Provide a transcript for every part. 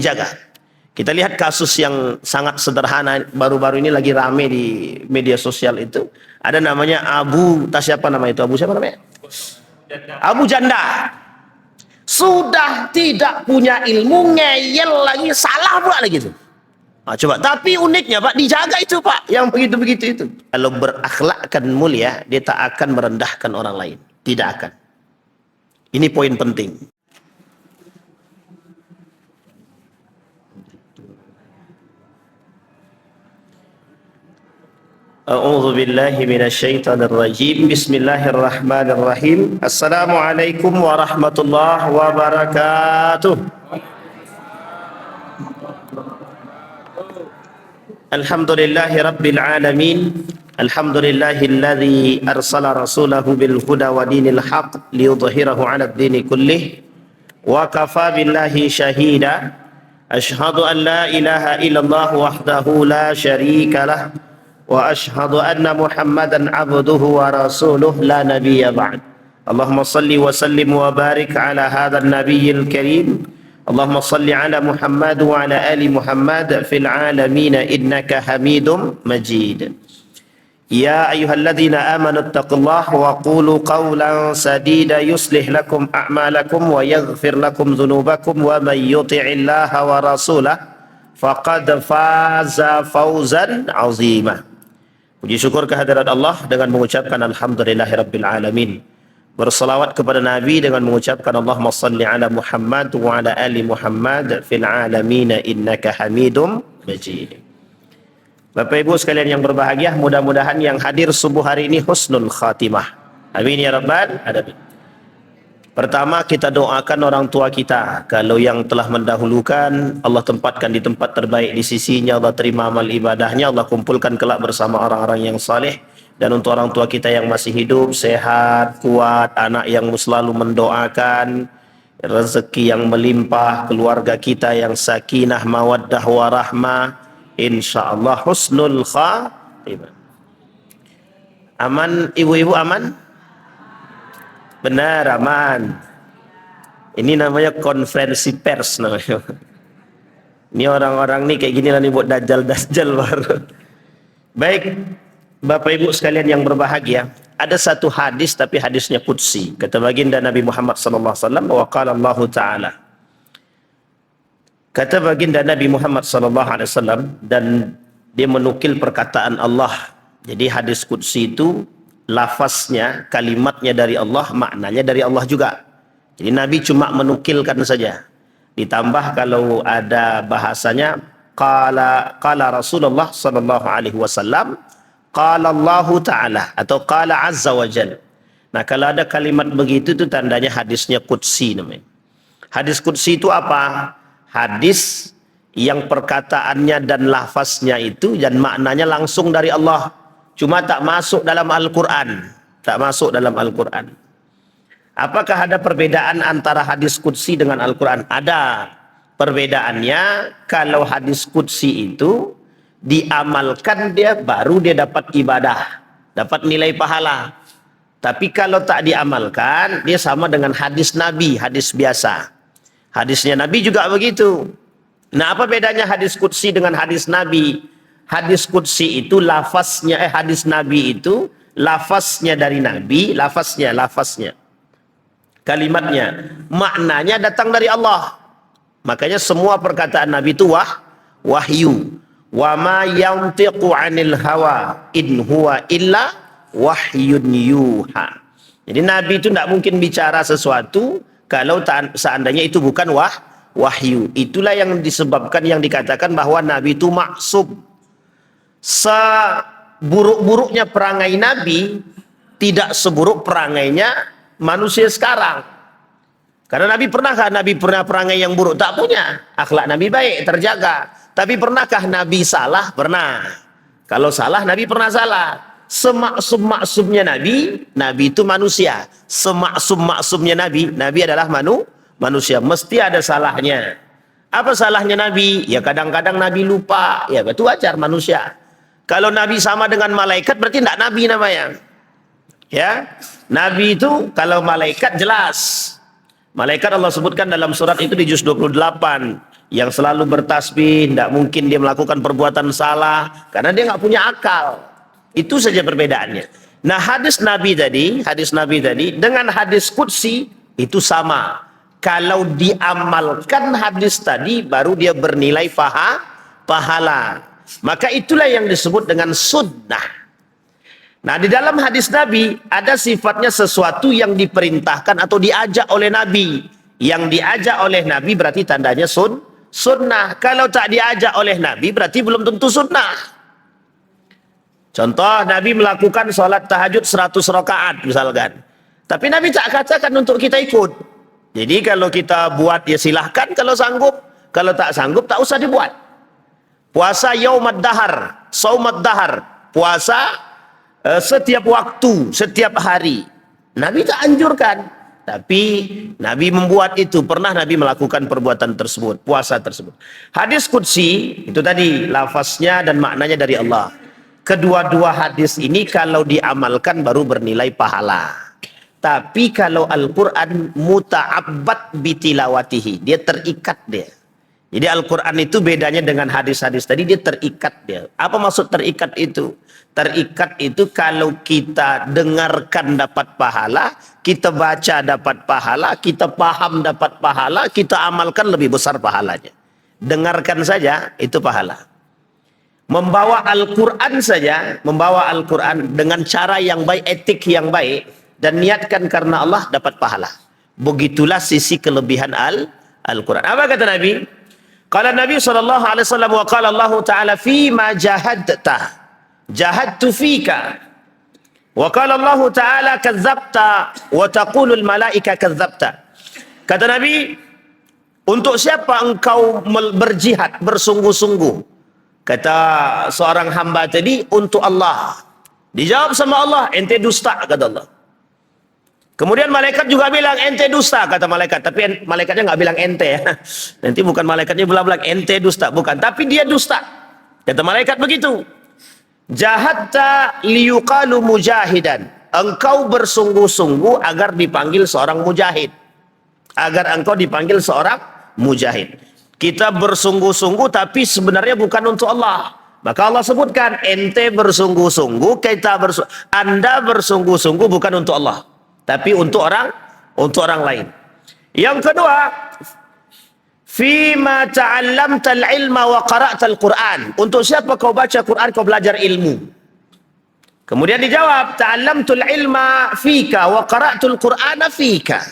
jaga. Kita lihat kasus yang sangat sederhana baru-baru ini lagi rame di media sosial itu. Ada namanya siapa nama itu? Abu siapa namanya? Abu Janda. Sudah tidak punya ilmu, ngeyel lagi, salah pula lagi itu. Nah, coba, tapi uniknya Pak, dijaga itu Pak, yang begitu-begitu itu. Kalau berakhlakkan mulia, dia tak akan merendahkan orang lain. Tidak akan. Ini poin penting. A'udzu billahi minasyaitonir rajim. Bismillahirrahmanirrahim. Assalamualaikum warahmatullahi wabarakatuh. Alhamdulillahi rabbil alamin. Alhamdulillahilladzi arsala rasulahu bil huda wa dinil haqq liyudhhirahu 'alad dini kullih. Wa kafa billahi shahida. Asyhadu an la ilaha illallah wahdahu la syarika lah. Wa ashhadu anna Muhammadan abduhu wa rasuluh la nabiyya ba'd. Allahumma salli wa sallim wa barik ala hadzal nabiyyil karim. Allahumma salli ala Muhammad wa ala ali Muhammad fil alamin innaka Hamidum Majid. Ya ayyuhalladzina amanu taqullaha wa qulu qawlan sadida yuslih lakum a'malakum wa yaghfir lakum dhunubakum wa may yuti'illaha wa rasulahu faqad faza fawzan 'azima. Puji syukur kehadirat Allah dengan mengucapkan alhamdulillahirabbil alamin. Berselawat kepada Nabi dengan mengucapkan Allahumma salli ala Muhammad wa ala ali Muhammad fil alamin innaka Hamidum Majid. Bapak Ibu sekalian yang berbahagia, mudah-mudahan yang hadir subuh hari ini husnul khatimah. Amin ya rabbal alamin. Pertama, kita doakan orang tua kita. Kalau yang telah mendahulukan, Allah tempatkan di tempat terbaik di sisinya, Allah terima amal ibadahnya, Allah kumpulkan kelak bersama orang-orang yang saleh. Dan untuk orang tua kita yang masih hidup, sehat, kuat, anak yang selalu mendoakan, rezeki yang melimpah, keluarga kita yang sakinah, mawaddah, warahmah, insyaallah husnul khatimah. Aman, ibu-ibu aman? Benar, aman. Ini namanya konferensi pers namanya. Ini orang-orang nih kayak gini lah nih buat dajjal-dajjal baru. Baik, Bapak Ibu sekalian yang berbahagia, ada satu hadis tapi hadisnya qudsi. Kata baginda Nabi Muhammad sallallahu alaihi wasallam, wa qala Allah Ta'ala. Kata baginda Nabi Muhammad sallallahu alaihi wasallam, dan dia menukil perkataan Allah. Jadi hadis qudsi itu lafaznya, kalimatnya dari Allah, maknanya dari Allah juga. Jadi Nabi cuma menukilkan saja. Ditambah kalau ada bahasanya qala Rasulullah sallallahu alaihi wasallam, qala Allah Ta'ala atau qala azza wa jalla. Nah, kalau ada kalimat begitu itu tandanya hadisnya qudsi namanya. Hadis qudsi itu apa? Hadis yang perkataannya dan lafaznya itu dan maknanya langsung dari Allah. Cuma tak masuk dalam Al-Quran. Tak masuk dalam Al-Quran. Apakah ada perbedaan antara hadis qudsi dengan Al-Quran? Ada perbedaannya. Kalau hadis qudsi itu diamalkan dia, baru dia dapat ibadah, dapat nilai pahala. Tapi kalau tak diamalkan, dia sama dengan hadis Nabi, hadis biasa. Hadisnya Nabi juga begitu. Nah, apa bedanya hadis qudsi dengan hadis Nabi? Hadis qudsi itu lafaznya, hadis Nabi itu lafaznya dari Nabi, lafaznya, kalimatnya, maknanya datang dari Allah. Makanya semua perkataan Nabi itu wahyu. Wa ma yantiqu 'anil hawa in huwa illa wahyun yuha. Jadi Nabi itu tidak mungkin bicara sesuatu kalau seandainya itu bukan wahyu. Itulah yang disebabkan, yang dikatakan bahwa Nabi itu maksum. Seburuk-buruknya perangai Nabi tidak seburuk perangainya manusia sekarang. Karena Nabi pernahkah Nabi pernah perangai yang buruk? Tak punya. Akhlak Nabi baik, terjaga. Tapi pernahkah Nabi salah? Pernah. Kalau salah, Nabi pernah salah. Semaksum-maksumnya Nabi, Nabi itu manusia. Semaksum-maksumnya Nabi, Nabi adalah manusia. Mesti ada salahnya. Apa salahnya Nabi? Ya kadang-kadang Nabi lupa. Ya itu wajar, manusia. Kalau Nabi sama dengan malaikat, berarti tidak Nabi namanya. Ya, Nabi itu kalau malaikat jelas. Malaikat Allah sebutkan dalam surat itu di juz 28. yang selalu bertasbih, tidak mungkin dia melakukan perbuatan salah karena dia nggak punya akal. Itu saja perbedaannya. Nah, hadis Nabi tadi dengan hadis qudsi itu sama. Kalau diamalkan hadis tadi baru dia bernilai pahala. Maka itulah yang disebut dengan sunnah. Nah, di dalam hadis Nabi ada sifatnya sesuatu yang diperintahkan atau diajak oleh Nabi. Yang diajak oleh Nabi berarti tandanya sunnah. Kalau tak diajak oleh Nabi berarti belum tentu sunnah. Contoh, Nabi melakukan sholat tahajud 100 rakaat misalkan. Tapi Nabi tak katakan untuk kita ikut. Jadi kalau kita buat ya silahkan kalau sanggup. Kalau tak sanggup tak usah dibuat. Puasa yaumad dahar, saumad dahar. Puasa setiap waktu, setiap hari. Nabi tak anjurkan. Tapi Nabi membuat itu. Pernah Nabi melakukan perbuatan tersebut, puasa tersebut. Hadis qudsi itu tadi lafaznya dan maknanya dari Allah. Kedua-dua hadis ini kalau diamalkan baru bernilai pahala. Tapi kalau Al-Quran muta'abbad bitilawatihi, dia terikat dia. Jadi Al-Quran itu bedanya dengan hadis-hadis tadi, dia terikat dia. Apa maksud terikat itu? Terikat itu kalau kita dengarkan dapat pahala, kita baca dapat pahala, kita paham dapat pahala, kita amalkan lebih besar pahalanya. Dengarkan saja itu pahala. Membawa Al-Quran saja, membawa Al-Quran dengan cara yang baik, etik yang baik, dan niatkan karena Allah dapat pahala. Begitulah sisi kelebihan Al-Quran. Apa kata Nabi? Qala Nabi SAW wa qala Allah Ta'ala fima jahadta jahadtu fika wa qala Allah Ta'ala kazzabta wa taqulul malaika kazzabta. Kata Nabi, untuk siapa engkau berjihad bersungguh-sungguh? Kata seorang hamba tadi, untuk Allah. Dijawab sama Allah, ente dusta, kata Allah. Kemudian malaikat juga bilang, ente dusta, kata malaikat. Tapi malaikatnya nggak bilang ente ya. Nanti bukan malaikatnya bilang ente dusta, bukan. Tapi dia dusta. Kata malaikat begitu. Jahatta liyuqalu mujahidan. Engkau bersungguh-sungguh agar dipanggil seorang mujahid. Agar engkau dipanggil seorang mujahid. Kita bersungguh-sungguh tapi sebenarnya bukan untuk Allah. Maka Allah sebutkan, ente bersungguh-sungguh, Anda bersungguh-sungguh bukan untuk Allah. Tapi untuk orang lain. Yang kedua, fima ta'allamtal ilma wa qara'tal Qur'an. Untuk siapa kau baca Quran, kau belajar ilmu. Kemudian dijawab, ta'allamtul ilma fika wa qara'tul Qur'ana fika.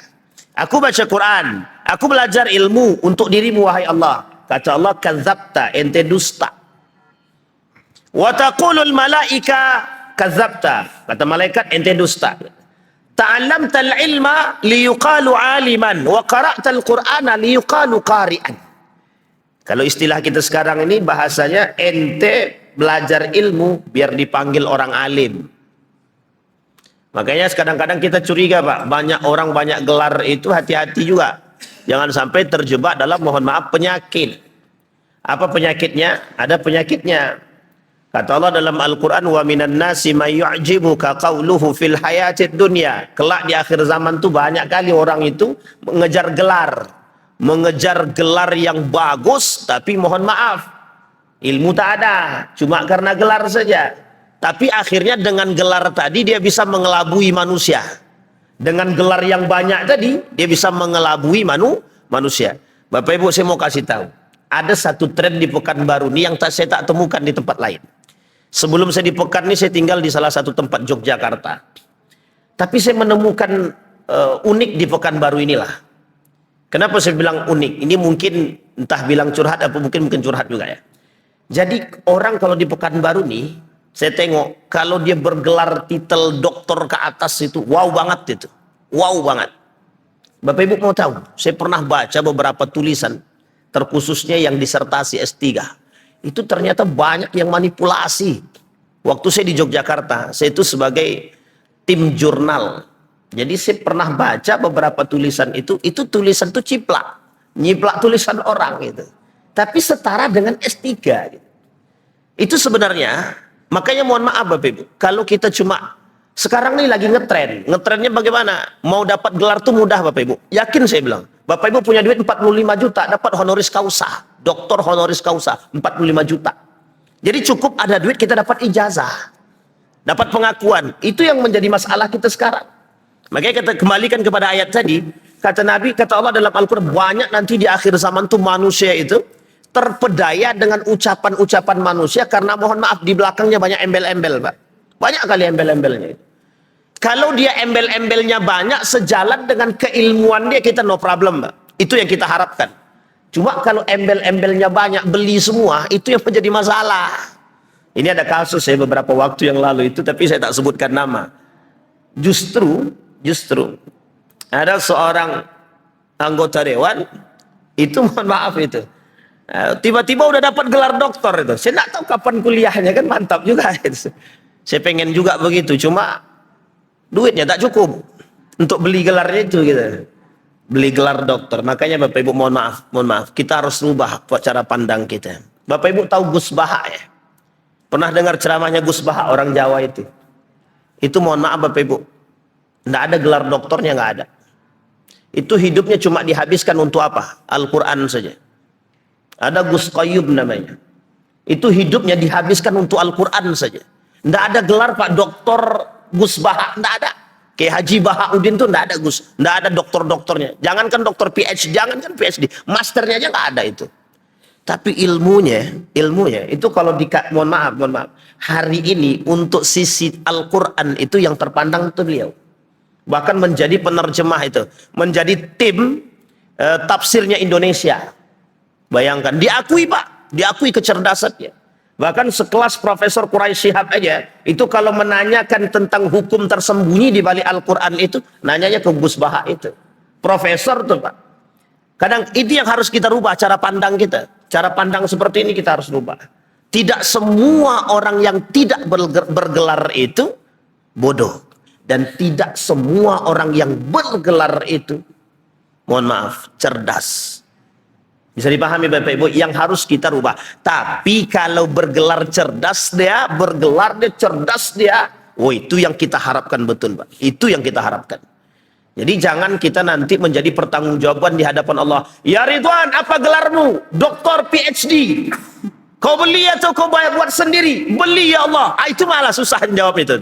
Aku baca Quran, aku belajar ilmu untuk dirimu wahai Allah. Kata Allah, kadzabta, ente dusta. Wa taqulul malaika kadzabta. Kata malaikat, ente dusta. Ta'allamtal ilma liyuqalu aliman wa qara'tal Qur'ana liyuqalu qari'an. Kalau istilah kita sekarang ini bahasanya, ente belajar ilmu biar dipanggil orang alim. Makanya kadang-kadang kita curiga, Pak, banyak orang banyak gelar itu, hati-hati juga. Jangan sampai terjebak dalam, mohon maaf, penyakit. Apa penyakitnya? Ada penyakitnya. Kata Allah dalam Al-Quran, wa minan nasi may yu'jibuka qawluhu fil hayatid dunya. Kelak di akhir zaman tuh banyak kali orang itu mengejar gelar yang bagus, tapi mohon maaf, ilmu tak ada, cuma karena gelar saja. Tapi akhirnya dengan gelar tadi dia bisa mengelabui manusia. Dengan gelar yang banyak tadi dia bisa mengelabui manusia. Bapak Ibu, saya mau kasih tahu, ada satu tren di Pekanbaru ini yang saya tak temukan di tempat lain. Sebelum saya di Pekan ini, saya tinggal di salah satu tempat Yogyakarta. Tapi saya menemukan unik di Pekanbaru inilah. Kenapa saya bilang unik? Ini mungkin entah bilang curhat apa mungkin curhat juga ya. Jadi orang kalau di Pekanbaru nih, saya tengok kalau dia bergelar titel doktor ke atas itu wow banget itu. Wow banget. Bapak Ibu mau tahu, saya pernah baca beberapa tulisan, terkhususnya yang disertasi S3. Itu ternyata banyak yang manipulasi. Waktu saya di Yogyakarta, saya itu sebagai tim jurnal. Jadi saya pernah baca beberapa tulisan itu tulisan itu ciplak. Nyiplak tulisan orang gitu. Tapi setara dengan S3 gitu. Itu sebenarnya, makanya mohon maaf Bapak Ibu, kalau kita cuma Sekarang nih lagi ngetren. Ngetrennya bagaimana? Mau dapat gelar tuh mudah Bapak Ibu. Yakin saya bilang. Bapak Ibu punya duit 45 juta, dapat honoris causa. Doktor honoris causa, 45 juta. Jadi cukup ada duit kita dapat ijazah. Dapat pengakuan. Itu yang menjadi masalah kita sekarang. Makanya kita kembalikan kepada ayat tadi. Kata Nabi, kata Allah dalam Al-Quran, banyak nanti di akhir zaman tuh manusia itu terpedaya dengan ucapan-ucapan manusia karena mohon maaf di belakangnya banyak embel-embel, Pak. Banyak kali embel-embelnya. Kalau dia embel-embelnya banyak sejalan dengan keilmuan dia, kita no problem, Pak. Itu yang kita harapkan. Cuma kalau embel-embelnya banyak, beli semua, itu yang menjadi masalah. Ini ada kasus saya beberapa waktu yang lalu itu, tapi saya tak sebutkan nama. Justru ada seorang anggota dewan, itu mohon maaf itu. Tiba-tiba udah dapat gelar doktor itu. Saya tak tahu kapan kuliahnya, kan mantap juga. Saya pengen juga begitu, cuma duitnya tak cukup untuk beli gelarnya itu gitu. Beli gelar dokter. Makanya Bapak Ibu mohon maaf, kita harus rubah cara pandang kita. Bapak Ibu tahu Gus Baha ya? Pernah dengar ceramahnya Gus Baha, orang Jawa itu? Itu mohon maaf Bapak Ibu, nggak ada gelar doktornya, nggak ada. Itu hidupnya cuma dihabiskan untuk apa? Al-Quran saja. Ada Gus Qayyum namanya. Itu hidupnya dihabiskan untuk Al-Quran saja. Nggak ada gelar Pak Doktor Gus Baha, nggak ada. Kayak Haji Bahaudin tuh nggak ada Gus, nggak ada doktor-doktornya. Jangankan doktor PhD, jangankan PhD, masternya aja nggak ada itu. Tapi ilmunya itu kalau mohon maaf, hari ini untuk sisi Al-Quran itu yang terpandang itu beliau. Bahkan menjadi penerjemah itu, menjadi tim tafsirnya Indonesia. Bayangkan, diakui Pak, diakui kecerdasannya. Bahkan sekelas Profesor Quraisy Shihab aja, itu kalau menanyakan tentang hukum tersembunyi di balik Al-Quran itu, nanyanya ke Gus Baha itu. Profesor tuh Pak. Kadang itu yang harus kita rubah, cara pandang kita. Cara pandang seperti ini kita harus rubah. Tidak semua orang yang tidak bergelar itu bodoh. Dan tidak semua orang yang bergelar itu, mohon maaf, cerdas. Bisa dipahami Bapak Ibu, yang harus kita rubah. Tapi kalau bergelar cerdas dia, cerdas dia, oh itu yang kita harapkan betul Pak. Itu yang kita harapkan. Jadi jangan kita nanti menjadi pertanggungjawaban di hadapan Allah. Ya Ridwan, apa gelarmu? Doktor PhD. Kau beli atau kau bayar buat sendiri? Beli ya Allah. Itu malah susah jawab itu.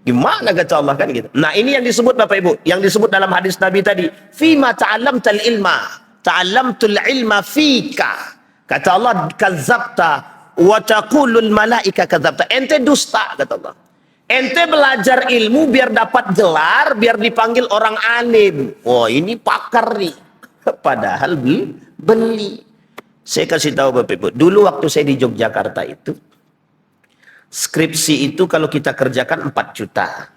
Gimana kata Allah kan gitu. Nah ini yang disebut Bapak Ibu, yang disebut dalam hadis Nabi tadi. Fima ta'allamtal ilma. Ta'allamtul ilma fika. Kata Allah, kadzabta wa taqulul malaika kadzabta. Ente dusta kata Allah. Ente belajar ilmu biar dapat gelar, biar dipanggil orang alim. Oh, ini pakar nih. Padahal beli. Saya kasih tahu Bapak Ibu, dulu waktu saya di Yogyakarta itu, skripsi itu kalau kita kerjakan 4 juta.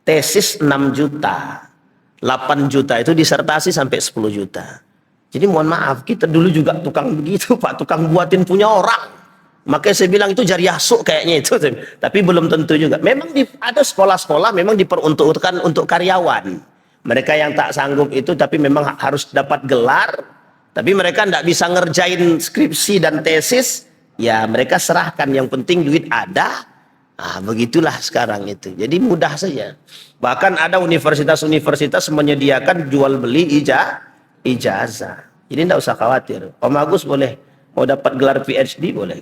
Tesis 6 juta. 8 juta itu disertasi sampai 10 juta. Jadi mohon maaf, kita dulu juga tukang begitu Pak, tukang buatin punya orang. Makanya saya bilang itu jariah su kayaknya itu. Tapi belum tentu juga. Memang ada sekolah-sekolah memang diperuntukkan untuk karyawan. Mereka yang tak sanggup itu tapi memang harus dapat gelar. Tapi mereka tidak bisa ngerjain skripsi dan tesis. Ya mereka serahkan, yang penting duit ada. Begitulah sekarang itu. Jadi mudah saja. Bahkan ada universitas-universitas menyediakan jual beli ijazah. Jadi tidak usah khawatir. Om Agus boleh, mau dapat gelar PhD boleh.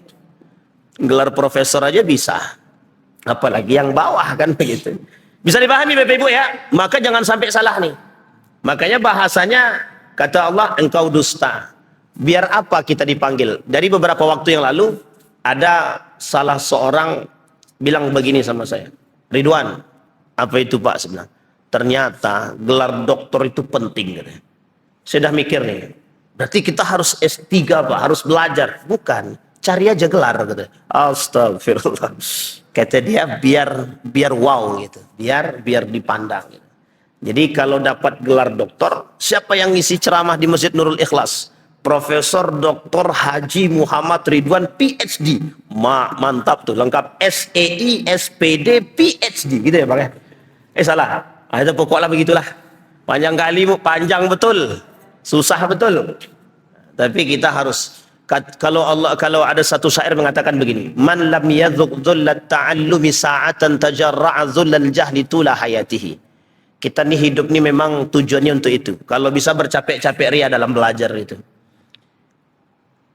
Gelar profesor aja bisa. Apalagi yang bawah kan begitu. Bisa dipahami Bapak Ibu ya. Maka jangan sampai salah nih. Makanya bahasanya kata Allah, engkau dusta. Biar apa kita dipanggil? Dari beberapa waktu yang lalu ada salah seorang bilang begini sama saya, Ridwan, apa itu Pak sebenarnya? Ternyata gelar doktor itu penting. Katanya. Saya udah mikir nih, berarti kita harus S3 Pak, harus belajar. Bukan, cari aja gelar. Katanya. Astagfirullah. Kata dia biar wow gitu, biar dipandang. Gitu. Jadi kalau dapat gelar doktor, siapa yang ngisi ceramah di Masjid Nurul Ikhlas? Profesor Dr. Haji Muhammad Ridwan PhD. Mantap tuh, lengkap SEI, SPD, PhD gitu ya Bang ya. Salah. Itu pokoknya begitulah. Panjang kali Bu, panjang betul. Susah betul. Tapi kita harus Kalau ada satu syair mengatakan begini, man lam yadhuq dhullat ta'allumi sa'atan tajarra'a dhullal jahli tula hayatihi. Kita nih hidup nih memang tujuannya untuk itu. Kalau bisa bercapek-capek ria dalam belajar itu.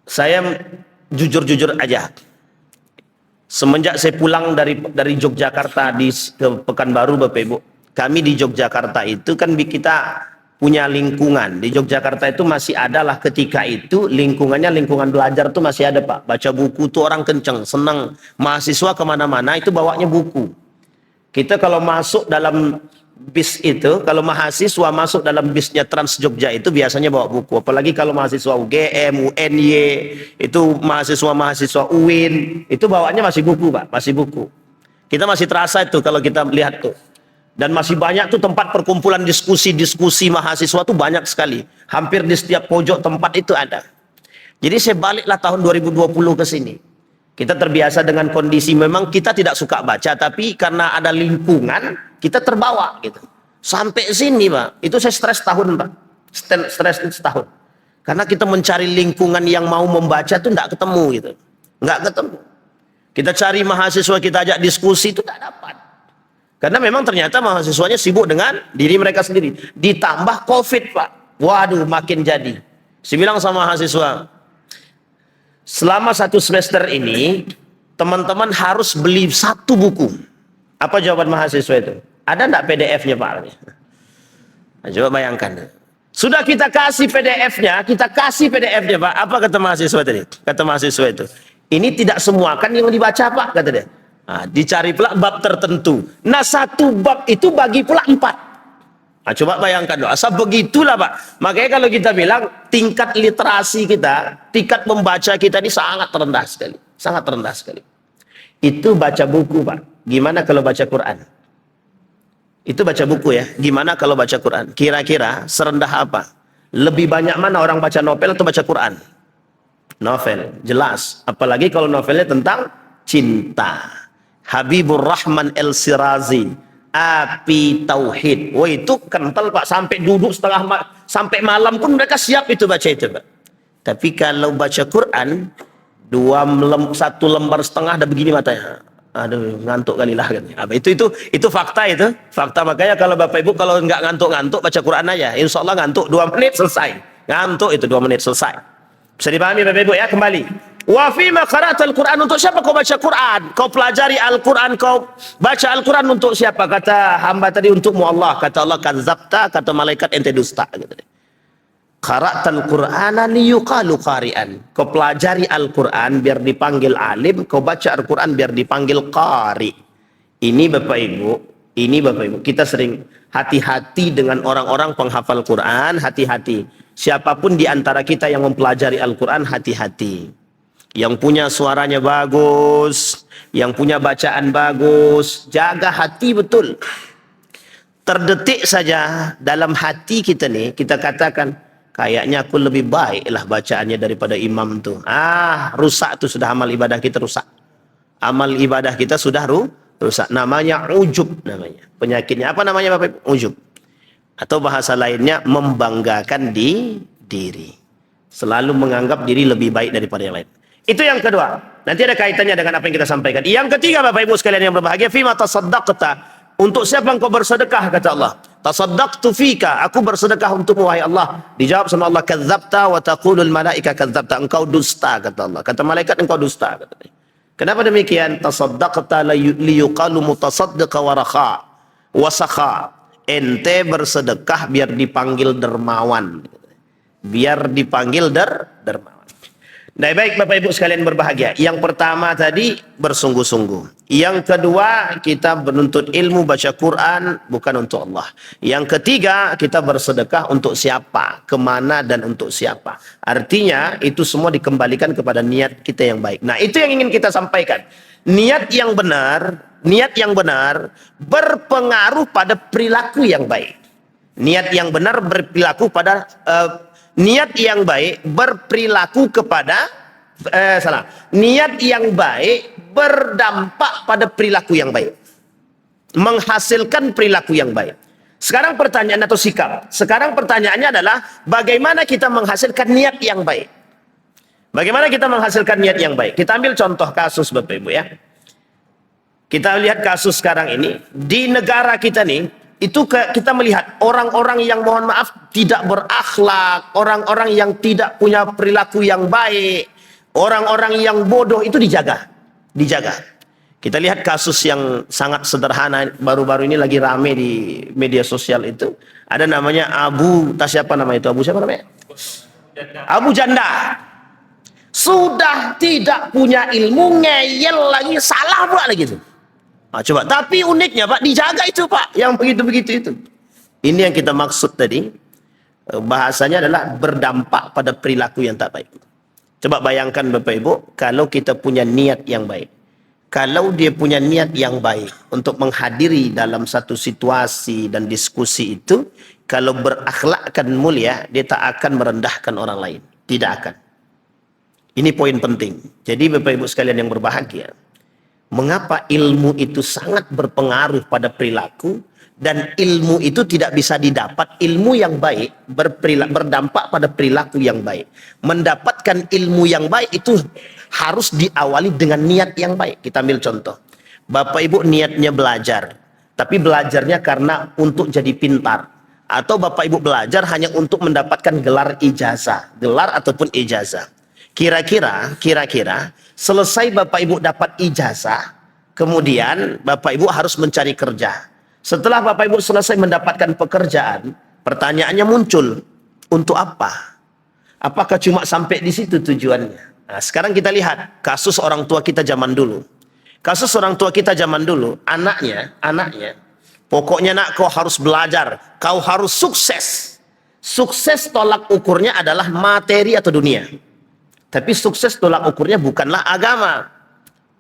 Saya jujur-jujur aja. Semenjak saya pulang dari Yogyakarta ke Pekanbaru, Bapak Ibu, kami di Yogyakarta itu kan kita punya lingkungan. Di Yogyakarta itu masih ada lah ketika itu lingkungannya, lingkungan belajar tuh masih ada, Pak. Baca buku tuh orang kenceng, senang. Mahasiswa kemana-mana itu bawanya buku. Kita kalau masuk dalam bis itu, kalau mahasiswa masuk dalam bisnya Trans Jogja itu biasanya bawa buku. Apalagi kalau mahasiswa UGM, UNY, itu mahasiswa UIN, itu bawaannya masih buku, Pak, masih buku. Kita masih terasa itu kalau kita melihat tuh. Dan masih banyak tuh tempat perkumpulan diskusi mahasiswa tuh banyak sekali. Hampir di setiap pojok tempat itu ada. Jadi saya baliklah tahun 2020 ke sini. Kita terbiasa dengan kondisi memang kita tidak suka baca, tapi karena ada lingkungan, kita terbawa gitu. Sampai sini, Pak, itu saya stres tahun, Pak. Stres setahun. Karena kita mencari lingkungan yang mau membaca tuh enggak ketemu gitu. Enggak ketemu. Kita cari mahasiswa, kita ajak diskusi itu tidak dapat. Karena memang ternyata mahasiswanya sibuk dengan diri mereka sendiri. Ditambah COVID, Pak. Waduh, makin jadi. Saya bilang sama mahasiswa, selama 1 semester ini, teman-teman harus beli 1 buku. Apa jawaban mahasiswa itu? Ada enggak PDF-nya, Pak? Nah, coba bayangkan. Sudah kita kasih PDF-nya, Pak. Apa kata mahasiswa tadi? Kata mahasiswa itu, ini tidak semua kan yang dibaca, Pak, kata dia. Nah, dicari pula bab tertentu. Nah, 1 bab itu bagi pula 4. Nah, coba bayangkan doa. Asal begitulah, Pak. Makanya kalau kita bilang tingkat literasi kita, tingkat membaca kita ini sangat rendah sekali. Sangat rendah sekali. Itu baca buku, Pak. Gimana kalau baca Quran? Itu baca buku ya. Gimana kalau baca Quran? Kira-kira serendah apa? Lebih banyak mana orang baca novel atau baca Quran? Novel, jelas. Apalagi kalau novelnya tentang cinta. Habibur Rahman El-Sirazi, Api Tauhid. Wah, itu kental, Pak. Sampai duduk sampai malam pun mereka siap itu baca itu, Pak. Tapi kalau baca Quran, 1 lembar setengah dah begini matanya. Aduh, ngantuk kali lah kan. Itu fakta itu. Fakta. Makanya kalau Bapak Ibu kalau nggak ngantuk-ngantuk baca Quran aja. Insya Allah ngantuk 2 menit selesai. Ngantuk itu 2 menit selesai. Bisa dipahami Bapak Ibu ya, kembali. Wa fi ma qara'atal Quran, untuk siapa kau baca Quran? Kau pelajari Al-Quran, kau baca Al-Quran untuk siapa? Kata hamba tadi, untukmu Allah. Kata Allah, kadzabta, kata malaikat ente dusta gitu. Qara'atal Qur'ana liyuqalu qari'an. Kau pelajari Al-Quran biar dipanggil alim, kau baca Al-Quran biar dipanggil qari. Ini Bapak Ibu, kita sering hati-hati dengan orang-orang penghafal Quran, hati-hati. Siapapun di antara kita yang mempelajari Al-Quran, hati-hati. Yang punya suaranya bagus, yang punya bacaan bagus, jaga hati betul. Terdetik saja dalam hati kita nih, kita katakan, kayaknya aku lebih baik lah bacaannya daripada imam tuh. Rusak tuh, sudah amal ibadah kita rusak. Amal ibadah kita sudah rusak. Namanya ujub namanya. Penyakitnya apa namanya, Bapak Ibu? Ujub. Atau bahasa lainnya, membanggakan diri. Selalu menganggap diri lebih baik daripada yang lain. Itu yang kedua. Nanti ada kaitannya dengan apa yang kita sampaikan. Yang ketiga, Bapak Ibu sekalian yang berbahagia, fima tasaddaqta, untuk siapa engkau bersedekah, kata Allah. Tasaddaqtu fika, aku bersedekah untukmu wahai Allah. Dijawab sama Allah, kadzabta wa taqulul malaika kadzabta, engkau dusta, kata Allah. Kata malaikat, engkau dusta, kata dia. Kenapa demikian? Tasaddaqta liyuqalu mutasaddiqa wa rakha wa sakha. Ente bersedekah biar dipanggil dermawan. Biar dipanggil dermawan. Nah, baik Bapak Ibu sekalian berbahagia. Yang pertama tadi bersungguh-sungguh. Yang kedua, kita menuntut ilmu baca Quran bukan untuk Allah. Yang ketiga, kita bersedekah untuk siapa, kemana, dan untuk siapa. Artinya itu semua dikembalikan kepada niat kita yang baik. Nah, itu yang ingin kita sampaikan. Niat yang benar berpengaruh pada perilaku yang baik. Niat yang benar berperilaku pada niat yang baik berperilaku kepada niat yang baik berdampak pada perilaku yang baik, menghasilkan perilaku yang baik. Sekarang pertanyaan atau sikap. Sekarang pertanyaannya adalah bagaimana kita menghasilkan niat yang baik. Bagaimana kita menghasilkan niat yang baik? Kita ambil contoh kasus Bapak Ibu ya. Kita lihat kasus sekarang ini di negara kita nih, itu kita melihat orang-orang yang mohon maaf tidak berakhlak, orang-orang yang tidak punya perilaku yang baik, orang-orang yang bodoh itu dijaga. Kita lihat kasus yang sangat sederhana baru-baru ini lagi rame di media sosial itu. Ada namanya siapa nama itu? Siapa namanya? Abu Janda. Sudah tidak punya ilmu, ngeyel lagi, salah pula lagi itu. Nah, coba, tapi uniknya Pak, dijaga itu Pak, yang begitu-begitu itu. Ini yang kita maksud tadi, bahasanya adalah berdampak pada perilaku yang tak baik. Coba bayangkan Bapak Ibu, kalau kita punya niat yang baik. Kalau dia punya niat yang baik untuk menghadiri dalam satu situasi dan diskusi itu, kalau berakhlakkan mulia, dia tak akan merendahkan orang lain. Tidak akan. Ini poin penting. Jadi Bapak Ibu sekalian yang berbahagia, mengapa ilmu itu sangat berpengaruh pada perilaku, dan ilmu itu tidak bisa didapat, ilmu yang baik berdampak pada perilaku yang baik. Mendapatkan ilmu yang baik itu harus diawali dengan niat yang baik. Kita ambil contoh. Bapak Ibu niatnya belajar, tapi belajarnya karena untuk jadi pintar. Atau Bapak Ibu belajar hanya untuk mendapatkan gelar ijazah, gelar ataupun ijazah. Kira-kira selesai Bapak Ibu dapat ijazah, kemudian Bapak Ibu harus mencari kerja. Setelah Bapak Ibu selesai mendapatkan pekerjaan, pertanyaannya muncul, untuk apa? Apakah cuma sampai di situ tujuannya? Nah, sekarang kita lihat kasus orang tua kita zaman dulu. Kasus orang tua kita zaman dulu, anaknya, pokoknya nak kau harus belajar, kau harus sukses. Sukses tolak ukurnya adalah materi atau dunia. Tapi sukses tolak ukurnya bukanlah agama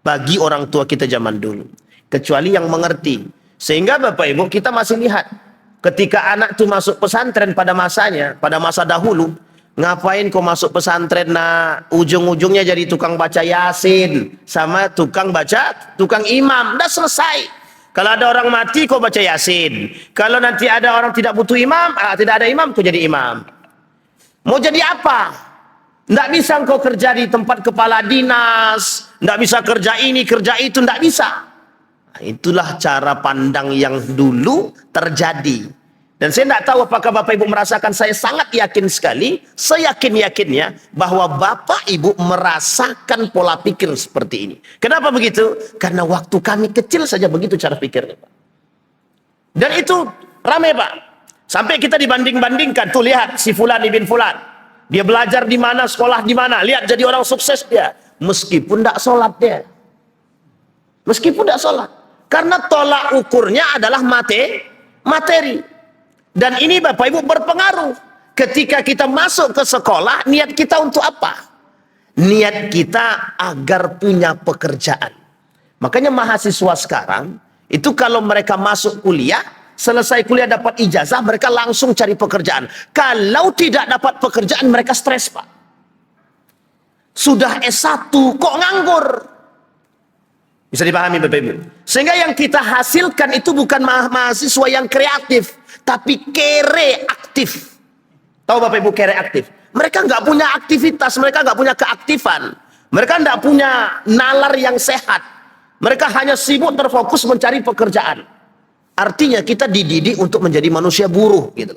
bagi orang tua kita zaman dulu, kecuali yang mengerti. Sehingga Bapak Ibu kita masih lihat ketika anak itu masuk pesantren pada masanya, pada masa dahulu, ngapain kau masuk pesantren, ujung-ujungnya jadi tukang baca Yasin sama tukang imam, udah selesai. Kalau ada orang mati kau baca Yasin, kalau nanti ada orang tidak butuh imam, tidak ada imam kau jadi imam. Mau jadi apa? Tidak bisa engkau kerja di tempat kepala dinas, tidak bisa kerja ini, kerja itu, tidak bisa. Nah, itulah cara pandang yang dulu terjadi. Dan saya tidak tahu apakah Bapak Ibu merasakan, saya sangat yakin sekali, seyakin-yakinnya bahwa Bapak Ibu merasakan pola pikir seperti ini. Kenapa begitu? Karena waktu kami kecil saja begitu cara pikirnya, Pak. Dan itu ramai Pak. Sampai kita dibanding-bandingkan, tuh lihat si Fulan ibn Fulan. Dia belajar di mana, sekolah di mana. Lihat jadi orang sukses dia. Meskipun tidak sholat dia. Meskipun tidak sholat. Karena tolak ukurnya adalah materi. Dan ini Bapak Ibu berpengaruh. Ketika kita masuk ke sekolah, niat kita untuk apa? Niat kita agar punya pekerjaan. Makanya mahasiswa sekarang, itu kalau mereka masuk kuliah, selesai kuliah dapat ijazah, mereka langsung cari pekerjaan. Kalau tidak dapat pekerjaan, mereka stres Pak. Sudah S1 kok nganggur? Bisa dipahami Bapak Ibu. Sehingga yang kita hasilkan itu bukan mahasiswa yang kreatif, tapi kere aktif. Tahu Bapak Ibu kere aktif? Mereka nggak punya aktivitas, mereka nggak punya keaktifan. Mereka nggak punya nalar yang sehat. Mereka hanya sibuk terfokus mencari pekerjaan. Artinya kita dididik untuk menjadi manusia buruh gitu.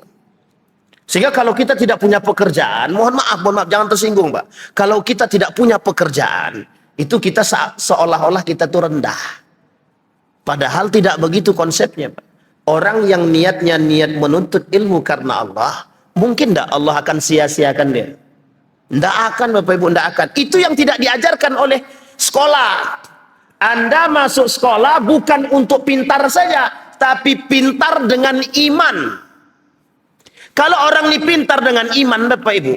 Sehingga kalau kita tidak punya pekerjaan, mohon maaf, jangan tersinggung Pak. Kalau kita tidak punya pekerjaan, itu kita seolah-olah kita tuh rendah. Padahal tidak begitu konsepnya Pak. Orang yang niatnya niat menuntut ilmu karena Allah, mungkin tidak Allah akan sia-siakan dia? Tidak akan Bapak Ibu, tidak akan. Itu yang tidak diajarkan oleh sekolah. Anda masuk sekolah bukan untuk pintar saja, tapi pintar dengan iman. Kalau orang ini pintar dengan iman Bapak Ibu,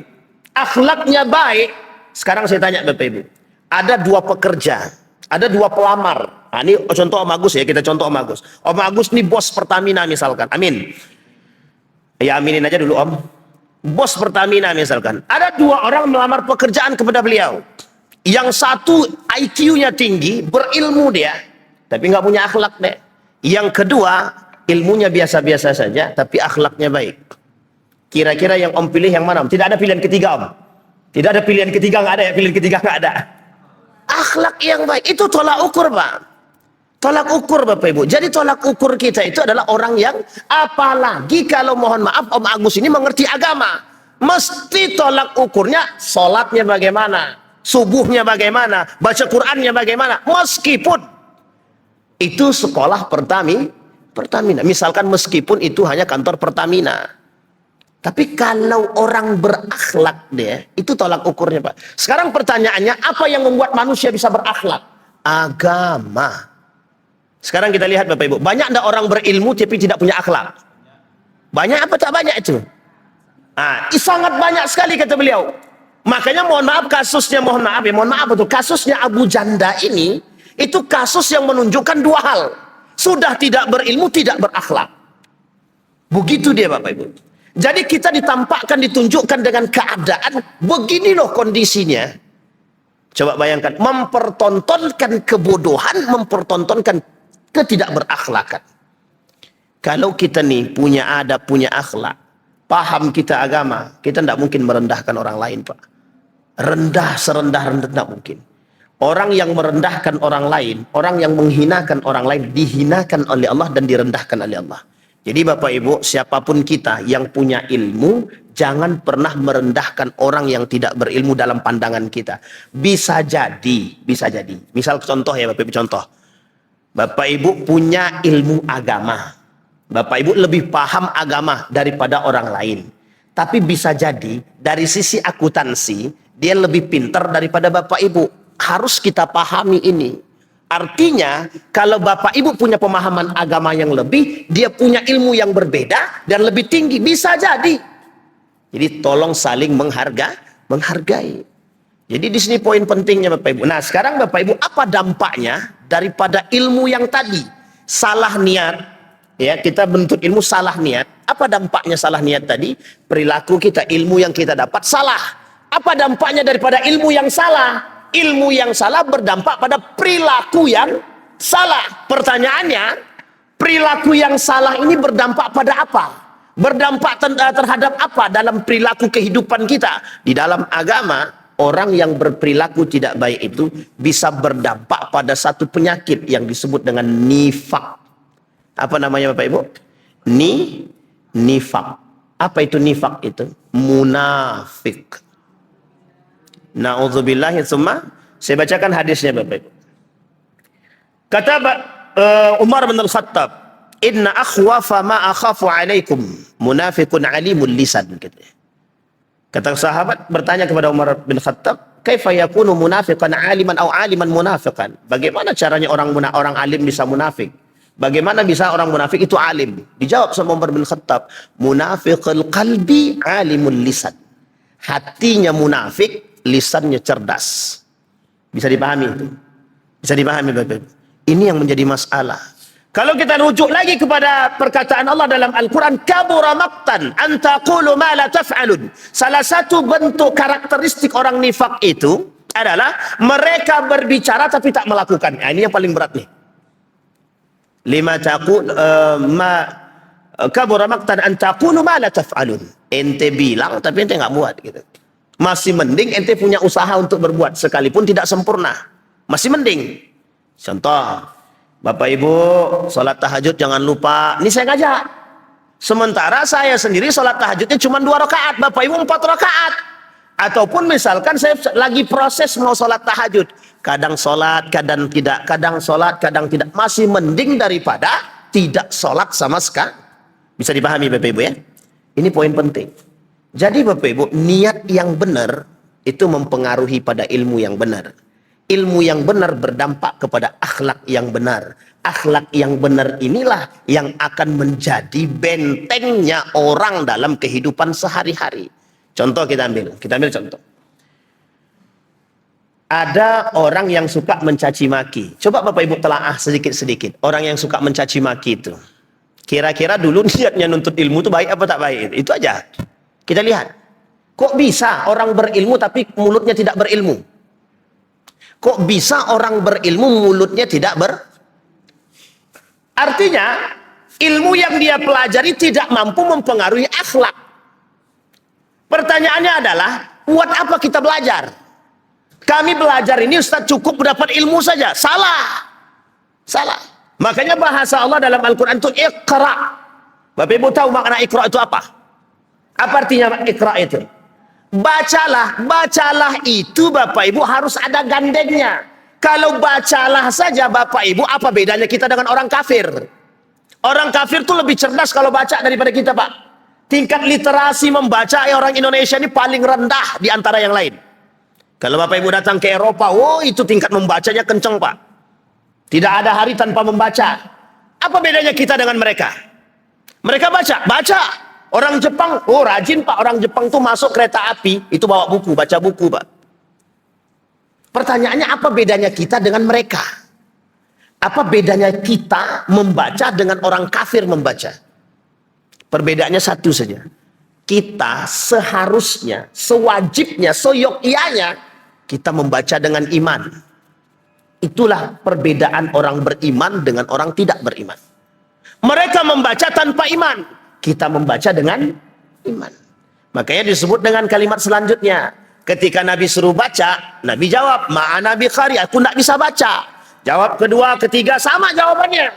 akhlaknya baik. Sekarang saya tanya Bapak Ibu, ada dua pekerja, ada dua pelamar. Nah, ini contoh Om Agus ya, kita contoh Om Agus. Om Agus ini bos Pertamina misalkan, amin. Ya aminin aja dulu Om. Bos Pertamina misalkan. Ada dua orang melamar pekerjaan kepada beliau. Yang satu IQ-nya tinggi, berilmu dia, tapi nggak punya akhlak deh. Yang kedua, ilmunya biasa-biasa saja, tapi akhlaknya baik. Kira-kira yang Om pilih yang mana Om? Tidak ada pilihan ketiga Om. Tidak ada pilihan ketiga, nggak ada ya, pilihan ketiga nggak ada. Akhlak yang baik itu tolak ukur, Pak. Tolak ukur, Bapak Ibu. Jadi tolak ukur kita itu adalah orang yang, apalagi kalau mohon maaf Om Agus ini mengerti agama, mesti tolak ukurnya sholatnya bagaimana, subuhnya bagaimana, baca Qurannya bagaimana, meskipun itu sekolah Pertamina. Misalkan meskipun itu hanya kantor Pertamina. Tapi kalau orang berakhlak dia, itu tolak ukurnya, Pak. Sekarang pertanyaannya, apa yang membuat manusia bisa berakhlak? Agama. Sekarang kita lihat Bapak Ibu, banyak enggak orang berilmu tapi tidak punya akhlak? Banyak apa tak banyak itu? Sangat banyak sekali kata beliau. Makanya mohon maaf kasusnya, kasusnya Abu Janda ini, itu kasus yang menunjukkan dua hal. Sudah tidak berilmu, tidak berakhlak. Begitu dia Bapak Ibu. Jadi kita ditampakkan, ditunjukkan dengan keadaan begini loh kondisinya. Coba bayangkan, mempertontonkan kebodohan, mempertontonkan ketidakberakhlakan. Kalau kita nih punya adab, punya akhlak, paham kita agama, kita tidak mungkin merendahkan orang lain, Pak. Rendah serendah-rendah tidak mungkin. Orang yang merendahkan orang lain, orang yang menghinakan orang lain, dihinakan oleh Allah dan direndahkan oleh Allah. Jadi Bapak Ibu, siapapun kita yang punya ilmu, jangan pernah merendahkan orang yang tidak berilmu dalam pandangan kita. Bisa jadi. Misal contoh ya Bapak Ibu, contoh. Bapak Ibu punya ilmu agama. Bapak Ibu lebih paham agama daripada orang lain. Tapi bisa jadi dari sisi akuntansi, dia lebih pintar daripada Bapak Ibu. Harus kita pahami ini. Artinya, kalau Bapak Ibu punya pemahaman agama yang lebih, dia punya ilmu yang berbeda dan lebih tinggi. Bisa jadi. Jadi tolong saling menghargai. Jadi di sini poin pentingnya Bapak Ibu. Nah sekarang Bapak Ibu, apa dampaknya daripada ilmu yang tadi? Salah niat. Ya, kita bentuk ilmu salah niat. Apa dampaknya salah niat tadi? Perilaku kita, ilmu yang kita dapat salah. Apa dampaknya daripada ilmu yang salah? Ilmu yang salah berdampak pada perilaku yang salah. Pertanyaannya, perilaku yang salah ini berdampak pada apa? Berdampak terhadap apa dalam perilaku kehidupan kita? Di dalam agama, orang yang berperilaku tidak baik itu bisa berdampak pada satu penyakit yang disebut dengan nifak. Apa namanya Bapak Ibu? Nifak. Apa itu nifak itu? Munafik. Na'udzubillahi tsumma. Saya bacakan hadisnya Bapak Ibu. Kata Umar bin Al-Khattab, "Inna akhwafa ma akhafu alaikum munafiqun alimul lisan." Kata sahabat bertanya kepada Umar bin Khattab, "Kaifa yakunu munafiqan aliman aw aliman munafiqan?" Bagaimana caranya orang alim bisa munafik? Bagaimana bisa orang munafik itu alim? Dijawab sama Umar bin Khattab, "Munafiqul qalbi alimul lisan." Hatinya munafik, lisannya cerdas. Bisa dipahami itu? Bisa dipahami Bapak Ibu? Ini yang menjadi masalah. Kalau kita rujuk lagi kepada perkataan Allah dalam Al-Quran, kabura maqtan an taqulu ma la taf'alun. Salah satu bentuk karakteristik orang nifak itu adalah mereka berbicara tapi tak melakukan. Nah, ini yang paling berat nih. Lima taqul kabura maqtan an taqulu ma la taf'alun. Ente bilang tapi ente nggak buat gitu. Masih mending ente punya usaha untuk berbuat sekalipun tidak sempurna. Masih mending. Contoh, Bapak Ibu sholat tahajud jangan lupa. Ini saya ngajak. Sementara saya sendiri sholat tahajudnya cuma 2 rakaat. Bapak Ibu 4 rakaat. Ataupun misalkan saya lagi proses mau sholat tahajud. Kadang sholat, kadang tidak. Kadang sholat, kadang tidak. Masih mending daripada tidak sholat sama sekali. Bisa dipahami Bapak Ibu ya? Ini poin penting. Jadi Bapak Ibu, niat yang benar itu mempengaruhi pada ilmu yang benar. Ilmu yang benar berdampak kepada akhlak yang benar. Akhlak yang benar inilah yang akan menjadi bentengnya orang dalam kehidupan sehari-hari. Contoh kita ambil contoh. Ada orang yang suka mencaci maki. Coba Bapak Ibu telaah sedikit-sedikit. Orang yang suka mencaci maki itu. Kira-kira dulu niatnya nuntut ilmu itu baik apa tak baik? Itu aja. Kita lihat, kok bisa orang berilmu tapi mulutnya tidak berilmu? Kok bisa orang berilmu mulutnya tidak Artinya, ilmu yang dia pelajari tidak mampu mempengaruhi akhlak. Pertanyaannya adalah, Buat apa kita belajar? Kami belajar ini Ustaz cukup mendapat ilmu saja. Salah. Salah. Makanya bahasa Allah dalam Al-Quran itu Iqra. Bapak Ibu tahu makna Iqra itu apa? Apa artinya Iqra itu? Bacalah. Bacalah itu Bapak Ibu harus ada gandengnya. Kalau bacalah saja Bapak Ibu, apa bedanya kita dengan orang kafir? Orang kafir itu lebih cerdas kalau baca daripada kita, Pak. Tingkat literasi membaca orang Indonesia ini paling rendah di antara yang lain. Kalau Bapak Ibu datang ke Eropa, itu tingkat membacanya kenceng, Pak. Tidak ada hari tanpa membaca. Apa bedanya kita dengan mereka? Mereka baca. Orang Jepang, rajin Pak. Orang Jepang tuh masuk kereta api, itu bawa buku, baca buku, Pak. Pertanyaannya apa bedanya kita dengan mereka? Apa bedanya kita membaca dengan orang kafir membaca? Perbedaannya satu saja. Kita seharusnya, sewajibnya, seyogyanya, kita membaca dengan iman. Itulah perbedaan orang beriman dengan orang tidak beriman. Mereka membaca tanpa iman. Kita membaca dengan iman. Makanya disebut dengan kalimat selanjutnya. Ketika Nabi suruh baca, Nabi jawab, ma'ana bi qari, aku tidak bisa baca. Jawab kedua, ketiga, sama jawabannya.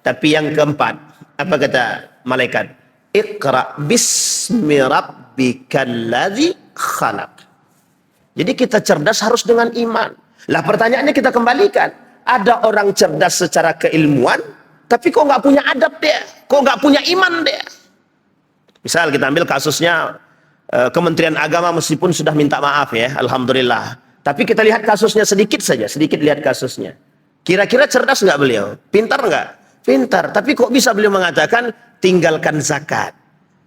Tapi yang keempat, apa kata malaikat? Iqra bismi rabbikal ladzi khalaq. Jadi kita cerdas harus dengan iman. Lah pertanyaannya kita kembalikan. Ada orang cerdas secara keilmuan, tapi kok nggak punya adab dia? Kok nggak punya iman dia? Misal kita ambil kasusnya Kementerian Agama meskipun sudah minta maaf ya, alhamdulillah. Tapi kita lihat kasusnya sedikit saja, sedikit lihat kasusnya. Kira-kira cerdas nggak beliau? Pintar nggak? Pintar. Tapi kok bisa beliau mengatakan tinggalkan zakat?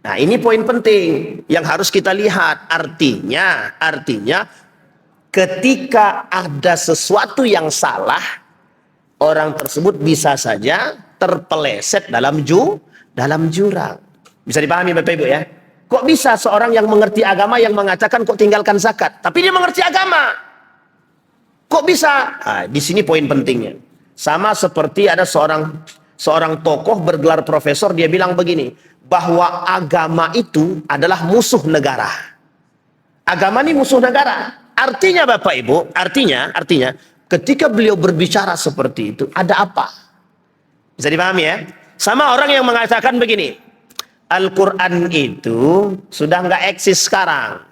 Nah ini poin penting yang harus kita lihat. Artinya ketika ada sesuatu yang salah, orang tersebut bisa saja terpeleset dalam jurang. Bisa dipahami Bapak Ibu ya? Kok bisa seorang yang mengerti agama yang mengatakan kok tinggalkan zakat? Tapi dia mengerti agama. Kok bisa? Nah, di sini poin pentingnya. Sama seperti ada seorang tokoh bergelar profesor, dia bilang begini, bahwa agama itu adalah musuh negara. Agama ini musuh negara. Artinya Bapak Ibu, artinya ketika beliau berbicara seperti itu, ada apa? Bisa dipahami ya? Sama orang yang mengatakan begini, Al-Quran itu sudah nggak eksis sekarang.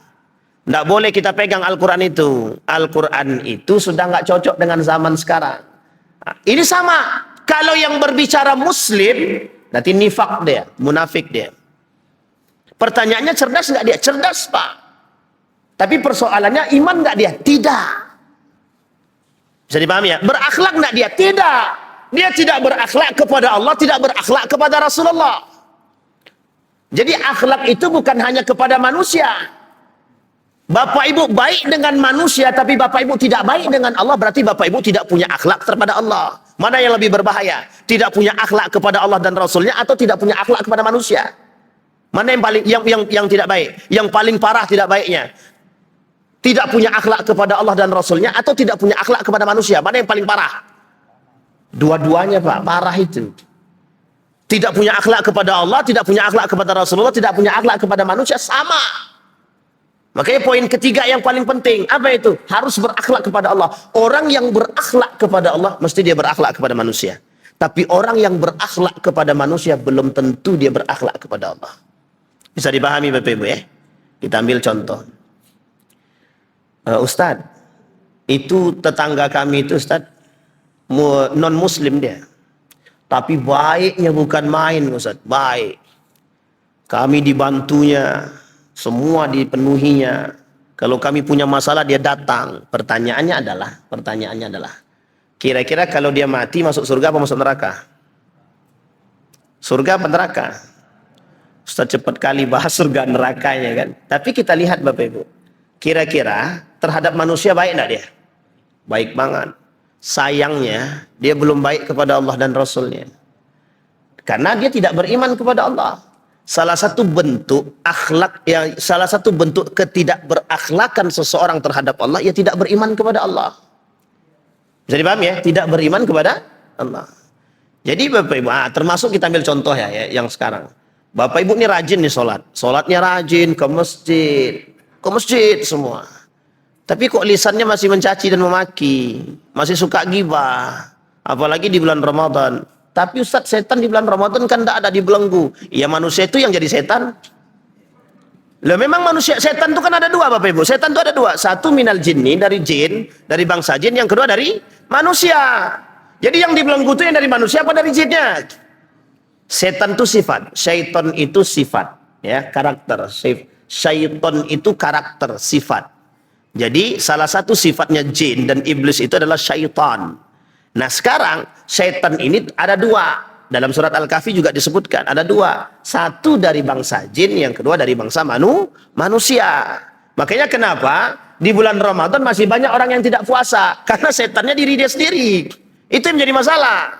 Nggak boleh kita pegang Al-Quran itu. Al-Quran itu sudah nggak cocok dengan zaman sekarang. Nah, ini sama. Kalau yang berbicara Muslim, nanti nifak dia, munafik dia. Pertanyaannya cerdas nggak dia? Cerdas Pak. Tapi persoalannya iman nggak dia? Tidak. Bisa dipahami ya? Berakhlak nggak dia? Tidak. Dia tidak berakhlak kepada Allah, tidak berakhlak kepada Rasulullah. Jadi akhlak itu bukan hanya kepada manusia. Bapak Ibu baik dengan manusia, tapi Bapak Ibu tidak baik dengan Allah, berarti Bapak Ibu tidak punya akhlak kepada Allah. Mana yang lebih berbahaya? Tidak punya akhlak kepada Allah dan Rasulnya, atau tidak punya akhlak kepada manusia? Mana yang paling yang tidak baik? Yang paling parah tidak baiknya? Tidak punya akhlak kepada Allah dan Rasulnya, atau tidak punya akhlak kepada manusia? Mana yang paling parah? Dua-duanya Pak, parah itu. Tidak punya akhlak kepada Allah, tidak punya akhlak kepada Rasulullah, tidak punya akhlak kepada manusia, sama. Makanya poin ketiga yang paling penting, apa itu? Harus berakhlak kepada Allah. Orang yang berakhlak kepada Allah, mesti dia berakhlak kepada manusia. Tapi orang yang berakhlak kepada manusia, belum tentu dia berakhlak kepada Allah. Bisa dipahami Bapak Ibu ya? Kita ambil contoh. Ustadz, itu tetangga kami itu Ustadz, non-muslim dia. Tapi baiknya bukan main Ustadz, baik. Kami dibantunya, semua dipenuhinya. Kalau kami punya masalah dia datang. Pertanyaannya adalah, kira-kira kalau dia mati masuk surga apa masuk neraka? Surga apa neraka? Ustadz cepat kali bahas surga nerakanya kan. Tapi kita lihat Bapak Ibu, kira-kira terhadap manusia baik enggak dia? Baik banget. Sayangnya dia belum baik kepada Allah dan Rasulnya, karena dia tidak beriman kepada Allah. Salah satu bentuk akhlak salah satu bentuk ketidakberakhlakan seseorang terhadap Allah, ia tidak beriman kepada Allah. Bisa dipahami ya? Tidak beriman kepada Allah. Jadi Bapak Ibu, termasuk kita ambil contoh ya yang sekarang. Bapak Ibu ini rajin nih sholat, sholatnya rajin ke masjid, ke masjid semua. Tapi kok lisannya masih mencaci dan memaki, masih suka gibah, apalagi di bulan Ramadan. Tapi Ustaz, setan di bulan Ramadan kan tidak ada dibelenggu. Ya manusia itu yang jadi setan. Lah memang manusia, setan itu kan ada dua Bapak Ibu. Setan itu ada dua. Satu minal jinni, dari jin, dari bangsa jin. Yang kedua dari manusia. Jadi yang dibelenggu itu yang dari manusia apa dari jinnya? Setan itu sifat, syaiton itu sifat, ya, karakter. Syaiton itu karakter, sifat. Jadi salah satu sifatnya jin dan iblis itu adalah syaitan. Nah sekarang syaitan ini ada dua. Dalam surat Al-Kahfi juga disebutkan ada dua. Satu dari bangsa jin, yang kedua dari bangsa manusia. Makanya kenapa di bulan Ramadan masih banyak orang yang tidak puasa? Karena setannya diri dia sendiri. Itu yang menjadi masalah.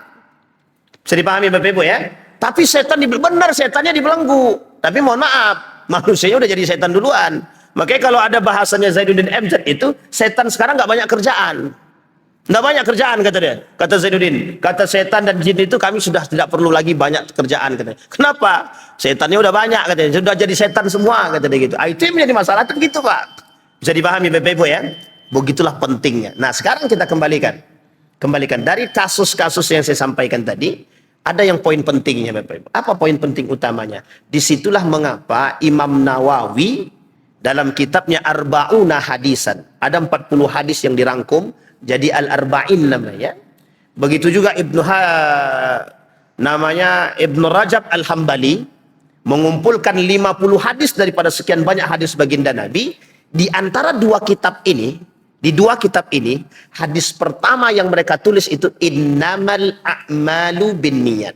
Bisa dipahami Bapak Ibu ya? Tapi setan benar setannya dibelenggu. Tapi mohon maaf, manusianya udah jadi setan duluan. Makanya kalau ada bahasanya Zainuddin MZ itu, setan sekarang nggak banyak kerjaan. Nggak banyak kerjaan kata dia. Kata Zainuddin, kata setan dan jin itu kami sudah tidak perlu lagi banyak kerjaan katanya. Kenapa? Setannya udah banyak katanya. Sudah jadi setan semua kata dia gitu. Itu yang menjadi masalah itu gitu Pak. Bisa dipahami Bapak Ibu ya? Begitulah pentingnya. Nah sekarang kita kembalikan dari kasus-kasus yang saya sampaikan tadi. Ada yang poin pentingnya Bapak Ibu. Apa poin penting utamanya? Disitulah mengapa Imam Nawawi dalam kitabnya Arba'una Hadisan, ada 40 hadis yang dirangkum jadi Al-Arba'in namanya. Begitu juga Ibnu Rajab Al-Hambali mengumpulkan 50 hadis daripada sekian banyak hadis baginda Nabi. Di antara dua kitab ini, hadis pertama yang mereka tulis itu innamal a'malu binniyat.